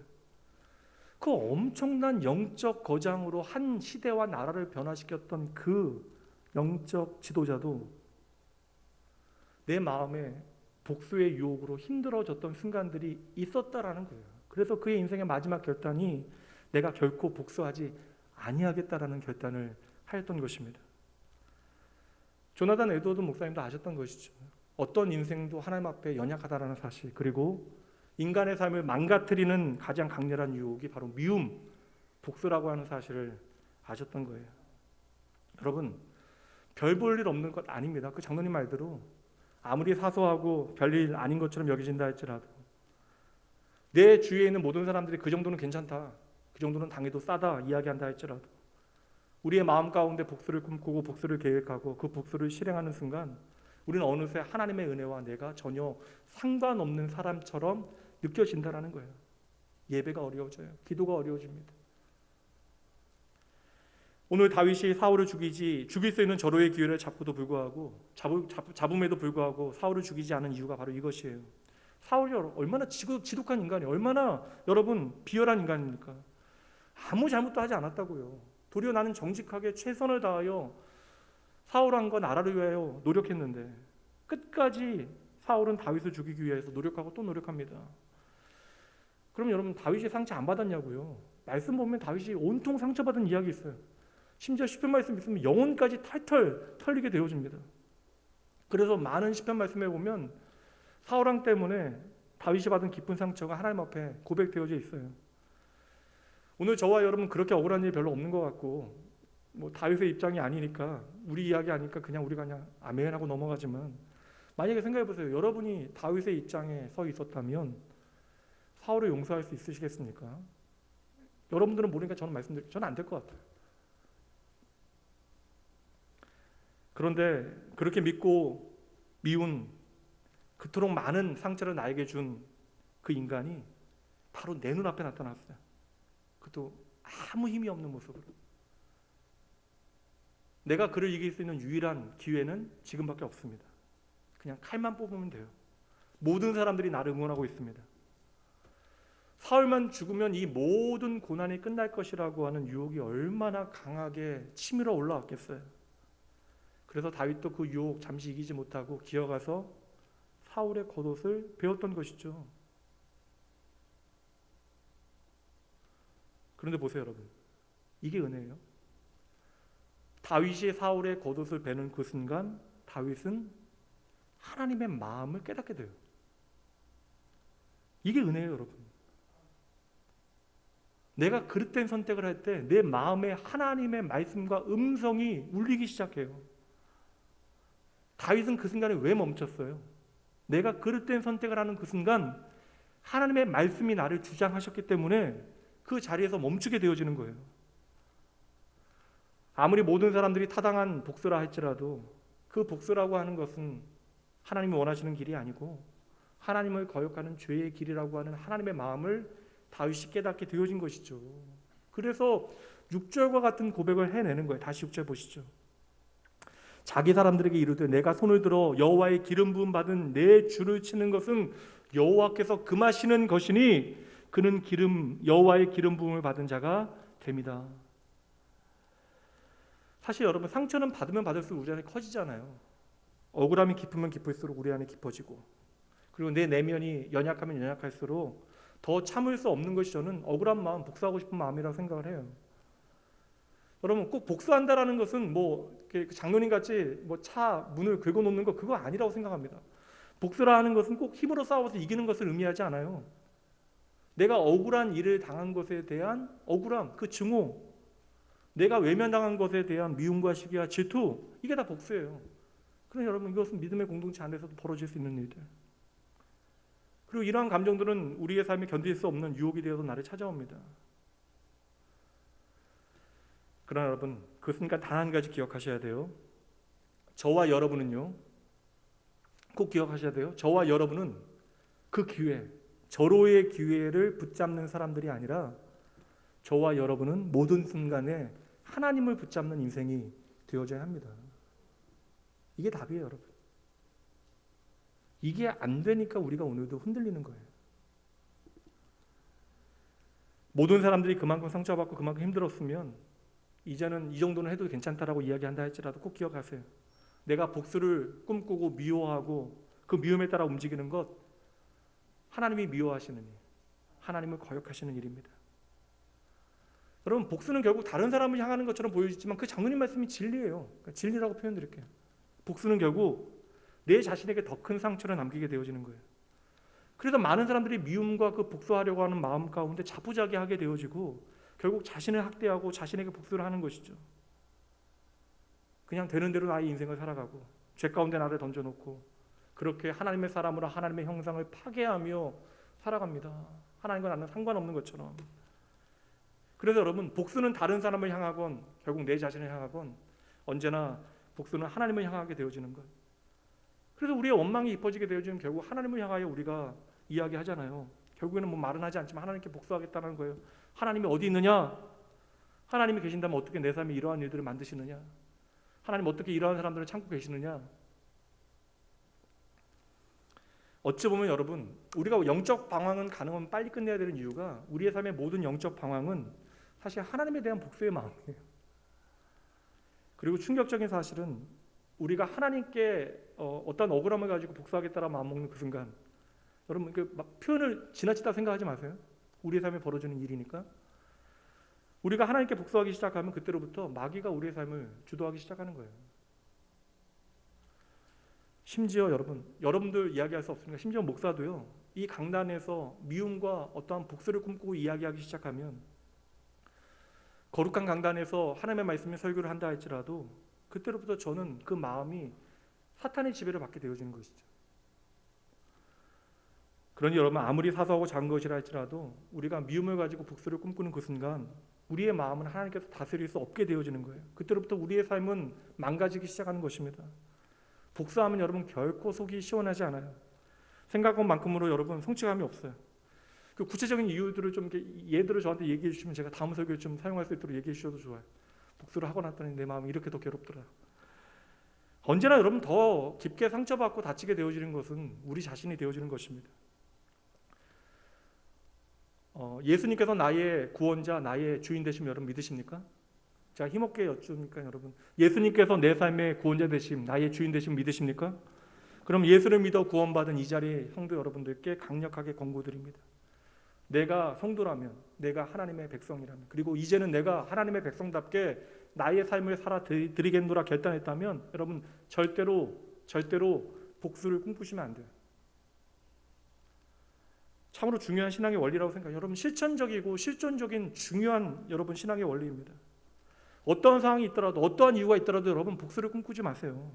그 엄청난 영적 거장으로 한 시대와 나라를 변화시켰던 그 영적 지도자도 내 마음에 복수의 유혹으로 힘들어졌던 순간들이 있었다라는 거예요. 그래서 그의 인생의 마지막 결단이 내가 결코 복수하지 아니하겠다라는 결단을 하였던 것입니다. 조나단 에드워드 목사님도 아셨던 것이죠. 어떤 인생도 하나님 앞에 연약하다라는 사실, 그리고 인간의 삶을 망가뜨리는 가장 강렬한 유혹이 바로 미움, 복수라고 하는 사실을 아셨던 거예요. 여러분, 별 볼 일 없는 것 아닙니다. 그 장로님 말대로 아무리 사소하고 별일 아닌 것처럼 여겨진다 할지라도 내 주위에 있는 모든 사람들이 그 정도는 괜찮다, 그 정도는 당해도 싸다 이야기한다 할지라도 우리의 마음 가운데 복수를 꿈꾸고 복수를 계획하고 그 복수를 실행하는 순간 우리는 어느새 하나님의 은혜와 내가 전혀 상관없는 사람처럼 느껴진다라는 거예요. 예배가 어려워져요. 기도가 어려워집니다. 오늘 다윗이 사울을 죽일 수 있는 절호의 기회를 잡고도 불구하고 잡음에도 불구하고 사울을 죽이지 않은 이유가 바로 이것이에요. 사울이 얼마나 지독한 인간이에요. 얼마나 여러분 비열한 인간입니까? 아무 잘못도 하지 않았다고요. 도리어 나는 정직하게 최선을 다하여 사울왕과 나라를 위하여 노력했는데 끝까지 사울은 다윗을 죽이기 위해서 노력하고 또 노력합니다. 그럼 여러분 다윗이 상처 안 받았냐고요? 말씀 보면 다윗이 온통 상처받은 이야기 있어요. 심지어 시편 말씀 있으면 영혼까지 탈털 털리게 되어집니다. 그래서 많은 시편 말씀에 보면 사울왕 때문에 다윗이 받은 깊은 상처가 하나님 앞에 고백되어져 있어요. 오늘 저와 여러분 그렇게 억울한 일이 별로 없는 것 같고 뭐 다윗의 입장이 아니니까 우리 이야기 아니까 우리가 그냥 아멘하고 넘어가지만 만약에 생각해 보세요. 여러분이 다윗의 입장에 서 있었다면 사울을 용서할 수 있으시겠습니까? 여러분들은 모르니까 저는 말씀드릴게요. 저는 안 될 것 같아요. 그런데 그렇게 믿고 미운 그토록 많은 상처를 나에게 준 그 인간이 바로 내 눈앞에 나타났어요. 그것도 아무 힘이 없는 모습으로. 내가 그를 이길 수 있는 유일한 기회는 지금밖에 없습니다. 그냥 칼만 뽑으면 돼요. 모든 사람들이 나를 응원하고 있습니다. 사울만 죽으면 이 모든 고난이 끝날 것이라고 하는 유혹이 얼마나 강하게 치밀어 올라왔겠어요. 그래서 다윗도 그 유혹 잠시 이기지 못하고 기어가서 사울의 겉옷을 베었던 것이죠. 그런데 보세요 여러분, 이게 은혜예요. 다윗이 사울의 겉옷을 베는 그 순간 다윗은 하나님의 마음을 깨닫게 돼요. 이게 은혜예요 여러분. 내가 그릇된 선택을 할 때 내 마음에 하나님의 말씀과 음성이 울리기 시작해요. 다윗은 그 순간에 왜 멈췄어요? 내가 그릇된 선택을 하는 그 순간 하나님의 말씀이 나를 주장하셨기 때문에 그 자리에서 멈추게 되어지는 거예요. 아무리 모든 사람들이 타당한 복수라 할지라도 그 복수라고 하는 것은 하나님이 원하시는 길이 아니고 하나님을 거역하는 죄의 길이라고 하는 하나님의 마음을 다윗이 깨닫게 되어진 것이죠. 그래서 6절과 같은 고백을 해내는 거예요. 다시 6절 보시죠. 자기 사람들에게 이르되 내가 손을 들어 여호와의 기름 부음 받은 내 주를 치는 것은 여호와께서 금하시는 것이니 그는 여호와의 기름 부음을 받은 자가 됩니다. 사실 여러분 상처는 받으면 받을수록 우리 안에 커지잖아요. 억울함이 깊으면 깊을수록 우리 안에 깊어지고 그리고 내 내면이 연약하면 연약할수록 더 참을 수 없는 것이 저는 억울한 마음, 복수하고 싶은 마음이라고 생각을 해요. 여러분 꼭 복수한다라는 것은 뭐 장로님 같이 뭐 차 문을 긁어놓는 거 그거 아니라고 생각합니다. 복수라 하는 것은 꼭 힘으로 싸워서 이기는 것을 의미하지 않아요. 내가 억울한 일을 당한 것에 대한 억울함, 그 증오, 내가 외면당한 것에 대한 미움과 시기와 질투, 이게 다 복수예요. 그러나 여러분 이것은 믿음의 공동체 안에서도 벌어질 수 있는 일들. 그리고 이러한 감정들은 우리의 삶에 견딜 수 없는 유혹이 되어서 나를 찾아옵니다. 그러나 여러분 그 순간 단 한 가지 기억하셔야 돼요. 저와 여러분은요, 꼭 기억하셔야 돼요. 저와 여러분은 그 기회, 절호의 기회를 붙잡는 사람들이 아니라 저와 여러분은 모든 순간에 하나님을 붙잡는 인생이 되어져야 합니다. 이게 답이에요 여러분. 이게 안 되니까 우리가 오늘도 흔들리는 거예요. 모든 사람들이 그만큼 상처받고 그만큼 힘들었으면 이제는 이 정도는 해도 괜찮다라고 이야기한다 할지라도 꼭 기억하세요. 내가 복수를 꿈꾸고 미워하고 그 미움에 따라 움직이는 것 하나님이 미워하시는 일, 하나님을 거역하시는 일입니다. 여러분, 복수는 결국 다른 사람을 향하는 것처럼 보여지지만 그 장로님 말씀이 진리예요. 그러니까 진리라고 표현드릴게요. 복수는 결국 내 자신에게 더 큰 상처를 남기게 되어지는 거예요. 그래서 많은 사람들이 미움과 그 복수하려고 하는 마음 가운데 자포자기하게 되어지고 결국 자신을 학대하고 자신에게 복수를 하는 것이죠. 그냥 되는 대로 나의 인생을 살아가고 죄 가운데 나를 던져놓고 그렇게 하나님의 사람으로 하나님의 형상을 파괴하며 살아갑니다. 하나님과 나는 상관없는 것처럼. 그래서 여러분, 복수는 다른 사람을 향하건 결국 내 자신을 향하건 언제나 복수는 하나님을 향하게 되어지는 것. 그래서 우리의 원망이 깊어지게 되어지면 결국 하나님을 향하여 우리가 이야기하잖아요. 결국에는 뭐 말은 하지 않지만 하나님께 복수하겠다는 거예요. 하나님이 어디 있느냐? 하나님이 계신다면 어떻게 내 삶에 이러한 일들을 만드시느냐? 하나님 어떻게 이러한 사람들을 참고 계시느냐? 어찌 보면 여러분, 우리가 영적 방황은 가능하면 빨리 끝내야 되는 이유가 우리의 삶의 모든 영적 방황은 사실 하나님에 대한 복수의 마음이에요. 그리고 충격적인 사실은 우리가 하나님께 어떤 억울함을 가지고 복수하겠다라 마음먹는 그 순간, 여러분 그 표현을 지나치다 생각하지 마세요. 우리의 삶에 벌어지는 일이니까. 우리가 하나님께 복수하기 시작하면 그때로부터 마귀가 우리의 삶을 주도하기 시작하는 거예요. 심지어 여러분들 이야기할 수 없습니까? 심지어 목사도요, 이 강단에서 미움과 어떠한 복수를 꿈꾸고 이야기하기 시작하면, 거룩한 강단에서 하나님의 말씀에 설교를 한다 할지라도 그때로부터 저는 그 마음이 사탄의 지배를 받게 되어지는 것이죠. 그러니 여러분, 아무리 사소하고 작은 것이라 할지라도 우리가 미움을 가지고 복수를 꿈꾸는 그 순간 우리의 마음은 하나님께서 다스릴 수 없게 되어지는 거예요. 그때로부터 우리의 삶은 망가지기 시작하는 것입니다. 복수하면 여러분 결코 속이 시원하지 않아요. 생각한 만큼으로 여러분 성취감이 없어요. 그 구체적인 이유들을 좀 이렇게 예들을 저한테 얘기해 주시면 제가 다음 설교에 좀 사용할 수 있도록 얘기해 주셔도 좋아요. 복수를 하고 났더니 내 마음이 이렇게 더 괴롭더라. 언제나 여러분 더 깊게 상처받고 다치게 되어지는 것은 우리 자신이 되어지는 것입니다. 예수님께서 나의 구원자, 나의 주인 되심 여러분 믿으십니까? 제가 힘없게 여쭙니까 여러분? 예수님께서 내 삶의 구원자 되심, 나의 주인 되심 믿으십니까? 그럼 예수를 믿어 구원받은 이 자리의 성도 여러분들께 강력하게 권고드립니다. 내가 성도라면, 내가 하나님의 백성이라면, 그리고 이제는 내가 하나님의 백성답게 나의 삶을 살아 드리겠노라 결단했다면 여러분 절대로 복수를 꿈꾸시면 안 돼요. 참으로 중요한 신앙의 원리라고 생각해요. 여러분 실천적이고 실존적인 중요한 여러분 신앙의 원리입니다. 어떠한 상황이 있더라도 어떠한 이유가 있더라도 여러분 복수를 꿈꾸지 마세요.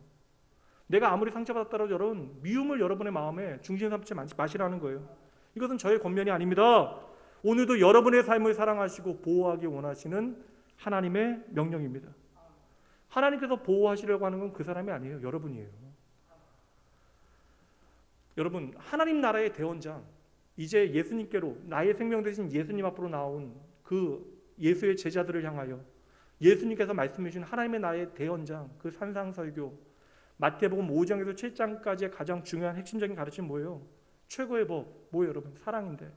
내가 아무리 상처받았더라도 여러분 미움을 여러분의 마음에 중심 삼지 마시라는 거예요. 이것은 저의 권면이 아닙니다. 오늘도 여러분의 삶을 사랑하시고 보호하기 원하시는 하나님의 명령입니다. 하나님께서 보호하시려고 하는 건 그 사람이 아니에요. 여러분이에요. 여러분 하나님 나라의 대원장, 이제 예수님께로 나의 생명 되신 예수님 앞으로 나온 그 예수의 제자들을 향하여 예수님께서 말씀해 주신 하나님의 나의 대원장, 그 산상설교, 마태복음 5장에서 7장까지의 가장 중요한 핵심적인 가르침은 뭐예요? 최고의 법 뭐예요 여러분? 사랑인데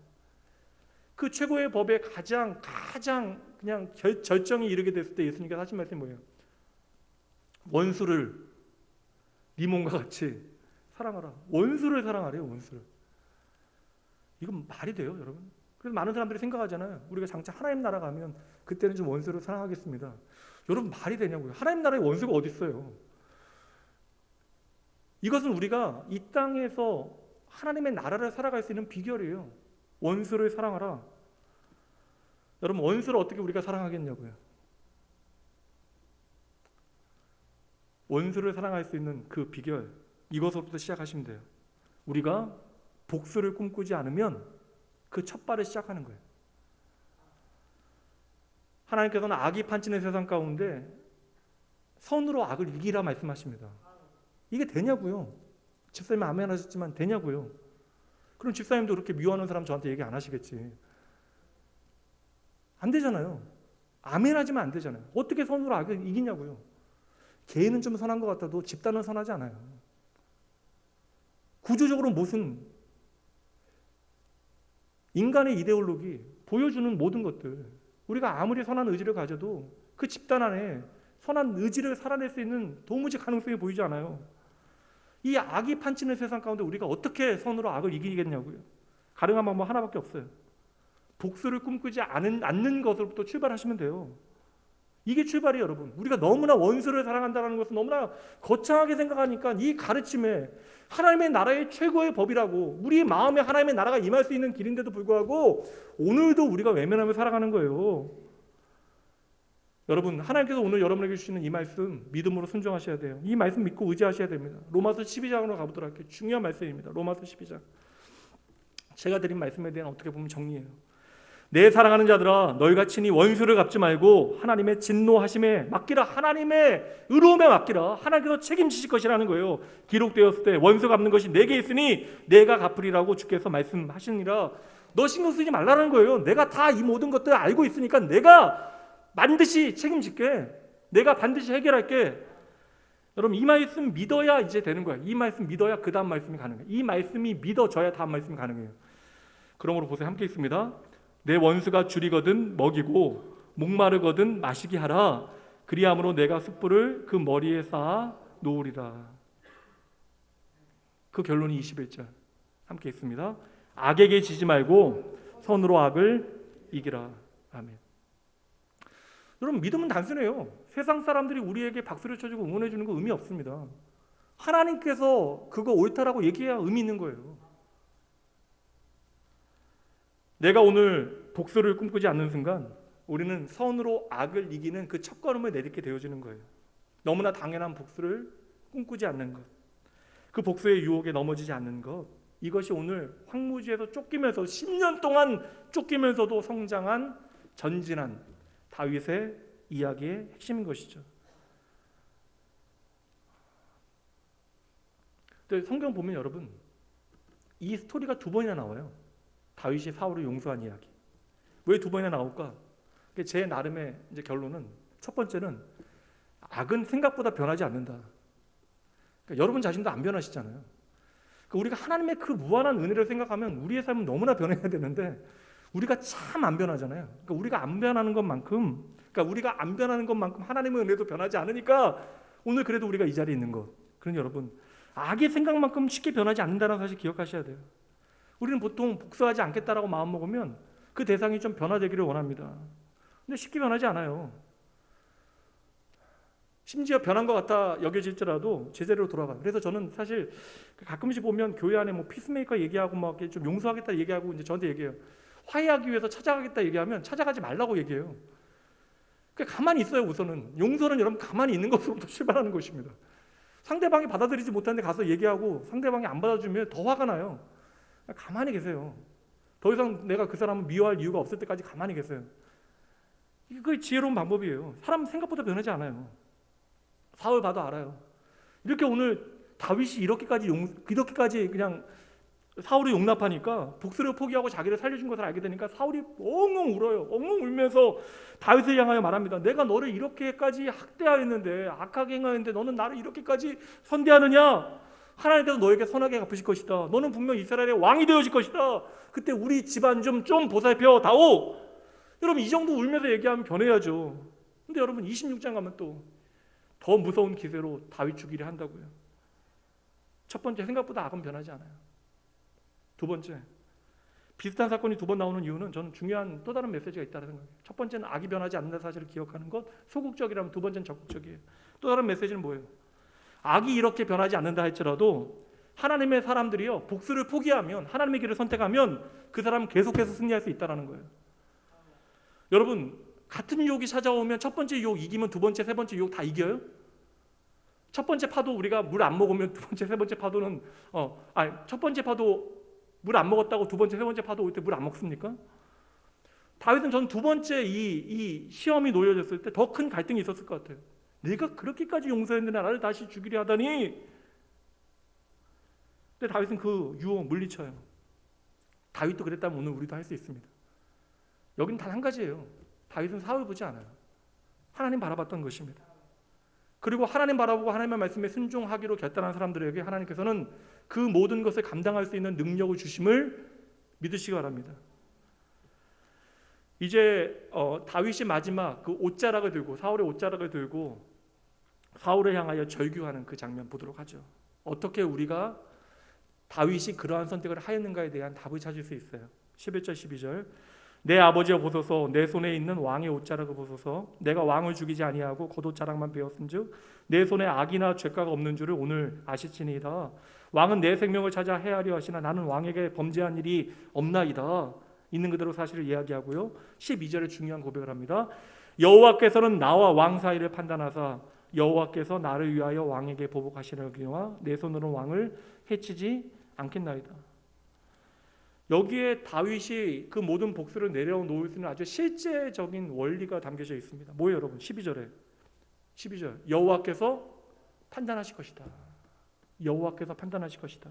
그 최고의 법의 가장 그냥 절정이 이르게 됐을 때 예수님께서 하신 말씀이 뭐예요? 원수를 네 몸과 같이 사랑하라. 원수를 사랑하래요. 원수를. 이건 말이 돼요 여러분? 그래서 많은 사람들이 생각하잖아요. 우리가 장차 하나님 나라 가면 그때는 좀 원수를 사랑하겠습니다. 여러분 말이 되냐고요? 하나님 나라에 원수가 어디 있어요? 이것은 우리가 이 땅에서 하나님의 나라를 살아갈 수 있는 비결이에요. 원수를 사랑하라. 여러분 원수를 어떻게 우리가 사랑하겠냐고요? 원수를 사랑할 수 있는 그 비결, 이것으로부터 시작하시면 돼요. 우리가 복수를 꿈꾸지 않으면 그 첫 발을 시작하는 거예요. 하나님께서는 악이 판치는 세상 가운데 선으로 악을 이기라 말씀하십니다. 이게 되냐고요? 집사님 아멘 하셨지만 되냐고요? 그럼 집사님도 그렇게 미워하는 사람 저한테 얘기 안 하시겠지. 안 되잖아요. 아멘 하지만 안 되잖아요. 어떻게 선으로 악을 이기냐고요? 개인은 좀 선한 것 같아도 집단은 선하지 않아요. 구조적으로 무슨 인간의 이데올로기, 보여주는 모든 것들, 우리가 아무리 선한 의지를 가져도 그 집단 안에 선한 의지를 살아낼 수 있는 도무지 가능성이 보이지 않아요. 이 악이 판치는 세상 가운데 우리가 어떻게 선으로 악을 이기겠냐고요. 가능한 방법 하나밖에 없어요. 복수를 꿈꾸지 않는 것으로부터 출발하시면 돼요. 이게 출발이에요, 여러분. 우리가 너무나 원수를 사랑한다는 것은 너무나 거창하게 생각하니까 이 가르침에 하나님의 나라의 최고의 법이라고, 우리 마음에 하나님의 나라가 임할 수 있는 길인데도 불구하고 오늘도 우리가 외면하며 살아가는 거예요. 여러분, 하나님께서 오늘 여러분에게 주시는 이 말씀 믿음으로 순종하셔야 돼요. 이 말씀 믿고 의지하셔야 됩니다. 로마서 12장으로 가보도록 할게요. 중요한 말씀입니다. 로마서 12장. 제가 드린 말씀에 대한 어떻게 보면 정리예요. 내 사랑하는 자들아, 너희가 친히 원수를 갚지 말고 하나님의 진노하심에 맡기라. 하나님의 의로움에 맡기라. 하나님께서 책임지실 것이라는 거예요. 기록되었을 때 원수 갚는 것이 내게 있으니 내가 갚으리라고 주께서 말씀하시니라. 너 신경 쓰지 말라는 거예요. 내가 다 이 모든 것들을 알고 있으니까 내가 반드시 책임질게. 내가 반드시 해결할게. 여러분, 이 말씀 믿어야 이제 되는 거야. 이 말씀 믿어야 그 다음 말씀이 가능해요. 이 말씀이 믿어져야 다음 말씀이 가능해요. 그러므로 보세요. 함께 있습니다. 내 원수가 줄이거든 먹이고 목마르거든 마시게 하라. 그리함으로 내가 숯불을 그 머리에 쌓아 놓으리라. 그 결론이 21절. 함께 있습니다. 악에게 지지 말고 선으로 악을 이기라. 아멘. 여러분, 믿음은 단순해요. 세상 사람들이 우리에게 박수를 쳐주고 응원해 주는 거 의미 없습니다. 하나님께서 그거 옳다라고 얘기해야 의미 있는 거예요. 내가 오늘 복수를 꿈꾸지 않는 순간 우리는 선으로 악을 이기는 그 첫걸음을 내딛게 되어지는 거예요. 너무나 당연한 복수를 꿈꾸지 않는 것, 그 복수의 유혹에 넘어지지 않는 것, 이것이 오늘 황무지에서 쫓기면서 10년 동안 쫓기면서도 성장한 전진한 다윗의 이야기의 핵심인 것이죠. 근데 성경 보면 여러분, 이 스토리가 2번이나 나와요. 다윗이 사울을 용서한 이야기. 왜 2번이나 나올까? 제 나름의 이제 결론은, 첫 번째는 악은 생각보다 변하지 않는다. 그러니까 여러분 자신도 안 변하시잖아요. 그러니까 우리가 하나님의 그 무한한 은혜를 생각하면 우리의 삶은 너무나 변해야 되는데 우리가 참 안 변하잖아요. 그러니까 우리가 안 변하는 것만큼 하나님의 은혜도 변하지 않으니까 오늘 그래도 우리가 이 자리에 있는 것. 그러니 여러분, 악의 생각만큼 쉽게 변하지 않는다는 사실 기억하셔야 돼요. 우리는 보통 복수하지 않겠다라고 마음먹으면 그 대상이 좀 변화되기를 원합니다. 근데 쉽게 변하지 않아요. 심지어 변한 것 같아 여겨질지라도 제자리로 돌아가요. 그래서 저는 사실 가끔씩 보면 교회 안에 뭐 피스메이커 얘기하고 막 좀 용서하겠다 얘기하고 이제 저한테 얘기해요. 화해하기 위해서 찾아가겠다 얘기하면 찾아가지 말라고 얘기해요. 그러니까 가만히 있어요. 우선은 용서는 여러분 가만히 있는 것으로부터 출발하는 것입니다. 상대방이 받아들이지 못하는데 가서 얘기하고 상대방이 안 받아주면 더 화가 나요. 가만히 계세요. 더 이상 내가 그 사람을 미워할 이유가 없을 때까지 가만히 계세요. 이게 지혜로운 방법이에요. 사람 생각보다 변하지 않아요. 사울 봐도 알아요. 이렇게 오늘 다윗이 이렇게까지 그냥 사울을 용납하니까 복수를 포기하고 자기를 살려준 것을 알게 되니까 사울이 엉엉 울어요. 엉엉 울면서 다윗을 향하여 말합니다. 내가 너를 이렇게까지 학대하였는데, 악하게 행하였는데 너는 나를 이렇게까지 선대하느냐? 하나님께서 너에게 선하게 갚으실 것이다. 너는 분명 이스라엘의 왕이 되어질 것이다. 그때 우리 집안 좀 보살펴 다오. 여러분, 이 정도 울면서 얘기하면 변해야죠. 근데 여러분 26장 가면 또 더 무서운 기세로 다윗 죽이려 한다고요. 첫 번째, 생각보다 악은 변하지 않아요. 두 번째, 비슷한 사건이 2번 나오는 이유는 저는 중요한 또 다른 메시지가 있다는 생각이에요. 첫 번째는 악이 변하지 않는다는 사실을 기억하는 것, 소극적이라면 두 번째는 적극적이에요. 또 다른 메시지는 뭐예요? 악이 이렇게 변하지 않는다 할지라도 하나님의 사람들이요, 복수를 포기하면, 하나님의 길을 선택하면 그 사람은 계속해서 승리할 수 있다는 거예요. 여러분, 같은 유혹이 찾아오면 첫 번째 유혹 이기면 두 번째, 세 번째 유혹 다 이겨요? 첫 번째 파도 우리가 물 안 먹으면 두 번째, 세 번째 파도는 첫 번째 파도 물 안 먹었다고 두 번째, 세 번째 파도 올 때 물 안 먹습니까? 다윗은 전 두 번째 이 시험이 놓여졌을 때 더 큰 갈등이 있었을 것 같아요. 내가 그렇게까지 용서했는데 나를 다시 죽이려 하다니. 근데 다윗은 그 유혹 물리쳐요. 다윗도 그랬다면 오늘 우리도 할 수 있습니다. 여기는 단 한 가지예요. 다윗은 사울 보지 않아요. 하나님 바라봤던 것입니다. 그리고 하나님 바라보고 하나님의 말씀에 순종하기로 결단한 사람들에게 하나님께서는 그 모든 것을 감당할 수 있는 능력을 주심을 믿으시기 바랍니다. 이제 다윗이 마지막 그 옷자락을 들고, 사울의 옷자락을 들고 사울을 향하여 절규하는 그 장면 보도록 하죠. 어떻게 우리가 다윗이 그러한 선택을 하였는가에 대한 답을 찾을 수 있어요. 11절 12절. 내 아버지여 보소서, 내 손에 있는 왕의 옷자락을 보소서. 내가 왕을 죽이지 아니하고 겉옷자락만 베었은즉 내 손에 악이나 죄가가 없는 줄을 오늘 아시지니이다. 왕은 내 생명을 찾아 해하려 하시나 나는 왕에게 범죄한 일이 없나이다. 있는 그대로 사실을 이야기하고요. 12절에 중요한 고백을 합니다. 여호와께서는 나와 왕 사이를 판단하사 여호와께서 나를 위하여 왕에게 보복하시려니와 내 손으로 왕을 해치지 않겠나이다. 여기에 다윗이 그 모든 복수를 내려놓을 수 있는 아주 실제적인 원리가 담겨져 있습니다. 뭐예요, 여러분? 12절 여호와께서 판단하실 것이다. 여호와께서 판단하실 것이다.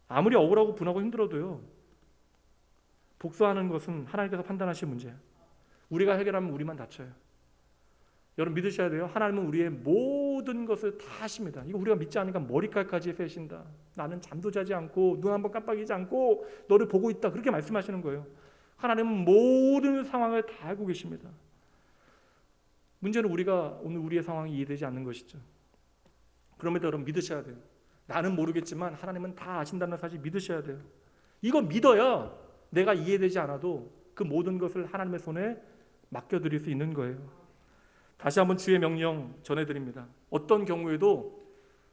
아무리 억울하고 분하고 힘들어도요, 복수하는 것은 하나님께서 판단하실 문제야. 우리가 해결하면 우리만 다쳐요. 여러분 믿으셔야 돼요. 하나님은 우리의 모든 것을 다 하십니다. 이거 우리가 믿지 않으니까 머리칼까지 세신다. 나는 잠도 자지 않고 눈 한번 깜빡이지 않고 너를 보고 있다. 그렇게 말씀하시는 거예요. 하나님은 모든 상황을 다 알고 계십니다. 문제는 우리가 오늘 우리의 상황이 이해되지 않는 것이죠. 그럼에도 여러분 믿으셔야 돼요. 나는 모르겠지만 하나님은 다 아신다는 사실 믿으셔야 돼요. 이거 믿어야 내가 이해되지 않아도 그 모든 것을 하나님의 손에 맡겨드릴 수 있는 거예요. 다시 한번 주의 명령 전해드립니다. 어떤 경우에도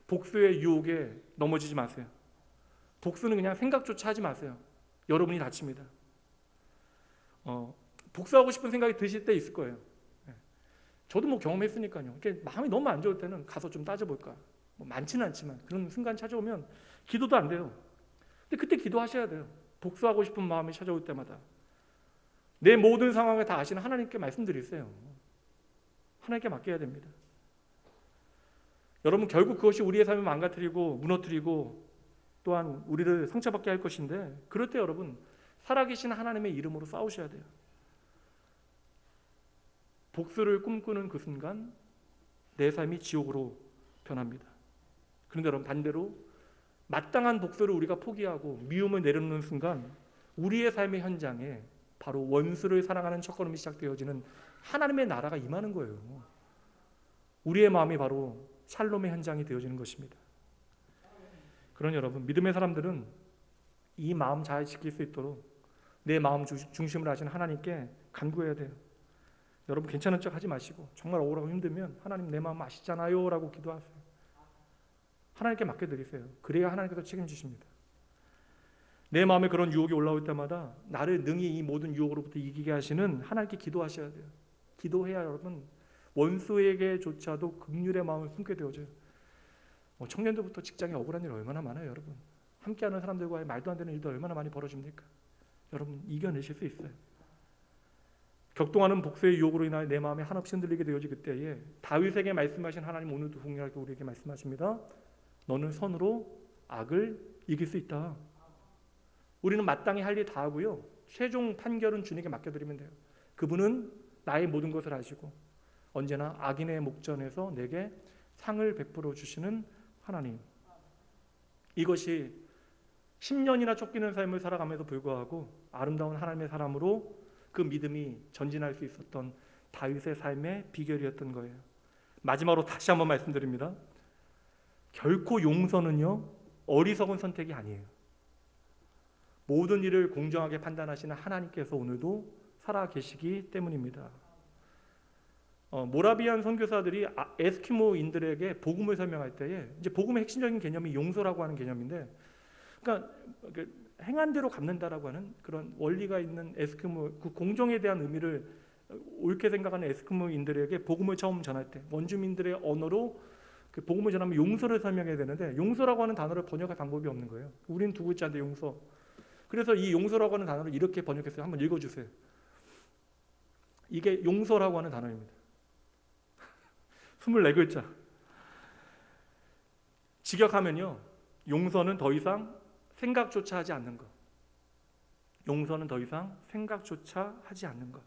복수의 유혹에 넘어지지 마세요. 복수는 그냥 생각조차 하지 마세요. 여러분이 다칩니다. 복수하고 싶은 생각이 드실 때 있을 거예요. 저도 뭐 경험했으니까요. 마음이 너무 안 좋을 때는 가서 좀 따져볼까. 많지는 않지만 그런 순간 찾아오면 기도도 안 돼요. 근데 그때 기도하셔야 돼요. 복수하고 싶은 마음이 찾아올 때마다 내 모든 상황을 다 아시는 하나님께 말씀드리세요. 하나님께 맡겨야 됩니다. 여러분 결국 그것이 우리의 삶을 망가뜨리고 무너뜨리고 또한 우리를 상처받게 할 것인데 그럴 때 여러분 살아계신 하나님의 이름으로 싸우셔야 돼요. 복수를 꿈꾸는 그 순간 내 삶이 지옥으로 변합니다. 그런데 여러분 반대로 마땅한 복수를 우리가 포기하고 미움을 내려놓는 순간 우리의 삶의 현장에 바로 원수를 사랑하는 첫걸음이 시작되어지는 하나님의 나라가 임하는 거예요. 우리의 마음이 바로 샬롬의 현장이 되어지는 것입니다. 그러니 여러분 믿음의 사람들은 이 마음 잘 지킬 수 있도록 내 마음 중심을 하시는 하나님께 간구해야 돼요. 여러분 괜찮은 척 하지 마시고 정말 억울하고 힘들면 하나님 내 마음 아시잖아요 라고 기도하세요. 하나님께 맡겨드리세요. 그래야 하나님께서 책임지십니다. 내 마음에 그런 유혹이 올라올 때마다 나를 능히 이 모든 유혹으로부터 이기게 하시는 하나님께 기도하셔야 돼요. 기도해야 여러분 원수에게조차도 긍휼의 마음을 품게 되어져요. 청년들부터 직장에 억울한 일 얼마나 많아요. 여러분 함께하는 사람들과의 말도 안 되는 일도 얼마나 많이 벌어집니까? 여러분 이겨내실 수 있어요. 격동하는 복수의 유혹으로 인하여 내 마음에 한없이 흔들리게 되어질 그때에 다윗에게 말씀하신 하나님 오늘도 동일하게 우리에게 말씀하십니다. 너는 선으로 악을 이길 수 있다. 우리는 마땅히 할 일 다 하고요. 최종 판결은 주님께 맡겨드리면 돼요. 그분은 나의 모든 것을 아시고 언제나 악인의 목전에서 내게 상을 베풀어 주시는 하나님. 이것이 10년이나 쫓기는 삶을 살아감에도 불구하고 아름다운 하나님의 사람으로 그 믿음이 전진할 수 있었던 다윗의 삶의 비결이었던 거예요. 마지막으로 다시 한번 말씀드립니다. 결코 용서는요 어리석은 선택이 아니에요. 모든 일을 공정하게 판단하시는 하나님께서 오늘도 살아계시기 때문입니다. 모라비안 선교사들이 에스키모인들에게 복음을 설명할 때에 이제 복음의 핵심적인 개념이 용서라고 하는 개념인데, 그러니까 행한 대로 갚는다라고 하는 그런 원리가 있는 에스키모 그 공정에 대한 의미를 옳게 생각하는 에스키모인들에게 복음을 처음 전할 때 원주민들의 언어로 그 복음을 전하면 용서를 설명해야 되는데 용서라고 하는 단어를 번역할 방법이 없는 거예요. 우리는 두 글자인데 용서. 그래서 이 용서라고 하는 단어를 이렇게 번역했어요. 한번 읽어주세요. 이게 용서라고 하는 단어입니다. 24글자. 직역하면요. 용서는 더 이상 생각조차 하지 않는 것. 용서는 더 이상 생각조차 하지 않는 것.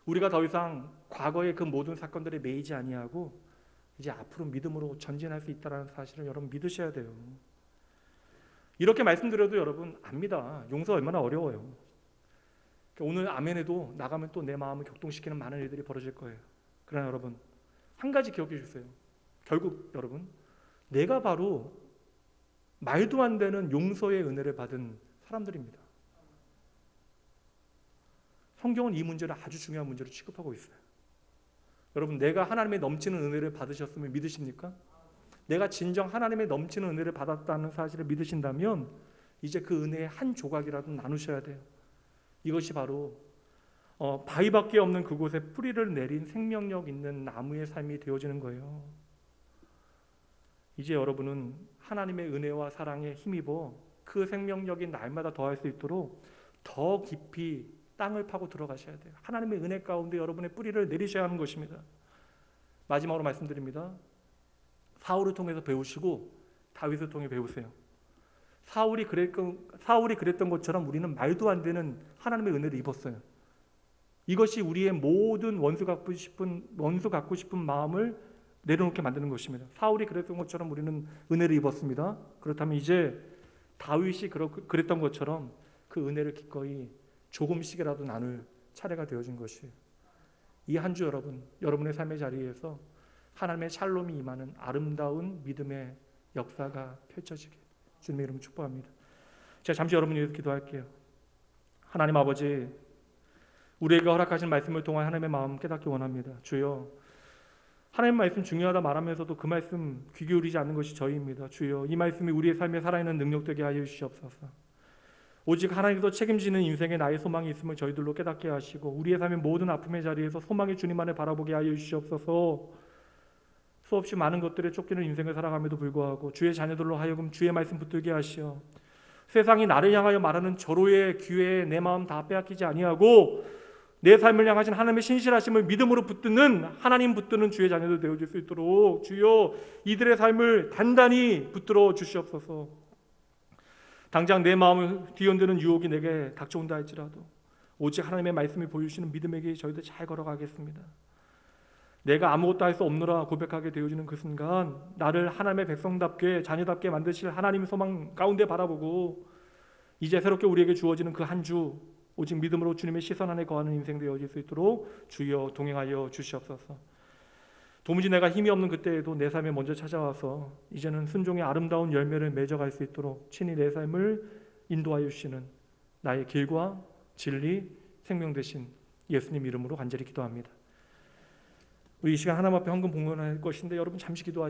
우리가 더 이상 과거의 그 모든 사건들에 매이지 아니하고 이제 앞으로 믿음으로 전진할 수 있다는 사실을 여러분 믿으셔야 돼요. 이렇게 말씀드려도 여러분 압니다. 용서 얼마나 어려워요. 오늘 아멘에도 나가면 또 내 마음을 격동시키는 많은 일들이 벌어질 거예요. 그러나 여러분 한 가지 기억해 주세요. 결국 여러분 내가 바로 말도 안 되는 용서의 은혜를 받은 사람들입니다. 성경은 이 문제를 아주 중요한 문제로 취급하고 있어요. 여러분, 내가 하나님의 넘치는 은혜를 받으셨으면 믿으십니까? 내가 진정 하나님의 넘치는 은혜를 받았다는 사실을 믿으신다면 이제 그 은혜의 한 조각이라도 나누셔야 돼요. 이것이 바로 바위밖에 없는 그곳에 뿌리를 내린 생명력 있는 나무의 삶이 되어지는 거예요. 이제 여러분은 하나님의 은혜와 사랑에 힘입어 그 생명력이 날마다 더할 수 있도록 더 깊이 땅을 파고 들어가셔야 돼요. 하나님의 은혜 가운데 여러분의 뿌리를 내리셔야 하는 것입니다. 마지막으로 말씀드립니다. 사울을 통해서 배우시고 다윗을 통해 배우세요. 사울이 그랬던 것처럼 우리는 말도 안 되는 하나님의 은혜를 입었어요. 이것이 우리의 모든 원수 갖고 싶은 마음을 내려놓게 만드는 것입니다. 사울이 그랬던 것처럼 우리는 은혜를 입었습니다. 그렇다면 이제 다윗이 그랬던 것처럼 그 은혜를 기꺼이 조금씩이라도 나눌 차례가 되어진 것이에요. 이 한 주 여러분의 삶의 자리에서 하나님의 샬롬이 임하는 아름다운 믿음의 역사가 펼쳐지게 주님의 이름으로 축복합니다. 제가 잠시 여러분 위해서 기도할게요. 하나님 아버지, 우리에게 허락하신 말씀을 통해 하나님의 마음 깨닫기 원합니다. 주여, 하나님의 말씀 중요하다 말하면서도 그 말씀 귀 기울이지 않는 것이 저희입니다. 주여, 이 말씀이 우리의 삶에 살아있는 능력되게 하여 주시옵소서. 오직 하나님께서 책임지는 인생에 나의 소망이 있음을 저희들로 깨닫게 하시고 우리의 삶의 모든 아픔의 자리에서 소망의 주님만을 바라보게 하여 주시옵소서. 수없이 많은 것들에 쫓기는 인생을 살아감에도 불구하고 주의 자녀들로 하여금 주의 말씀 붙들게 하시어 세상이 나를 향하여 말하는 절호의 기회에 내 마음 다 빼앗기지 아니하고 내 삶을 향하신 하나님의 신실하심을 믿음으로 하나님 붙드는 주의 자녀들 되어질 수 있도록 주여 이들의 삶을 단단히 붙들어 주시옵소서. 당장 내 마음을 뒤흔드는 유혹이 내게 닥쳐온다 할지라도 오직 하나님의 말씀이 보여주시는 믿음의 길 저희들 잘 걸어가겠습니다. 내가 아무것도 할 수 없노라 고백하게 되어지는 그 순간 나를 하나님의 백성답게 자녀답게 만드실 하나님의 소망 가운데 바라보고 이제 새롭게 우리에게 주어지는 그 한 주 오직 믿음으로 주님의 시선 안에 거하는 인생 되어질 수 있도록 주여 동행하여 주시옵소서. 도무지 내가 힘이 없는 그때에도 내 삶에 먼저 찾아와서 이제는 순종의 아름다운 열매를 맺어갈 수 있도록 친히 내 삶을 인도하여 주시는 나의 길과 진리, 생명 되신 예수님 이름으로 간절히 기도합니다. 우리 이 시간 하나님 앞에 헌금 봉헌할 것인데 여러분 잠시 기도하시고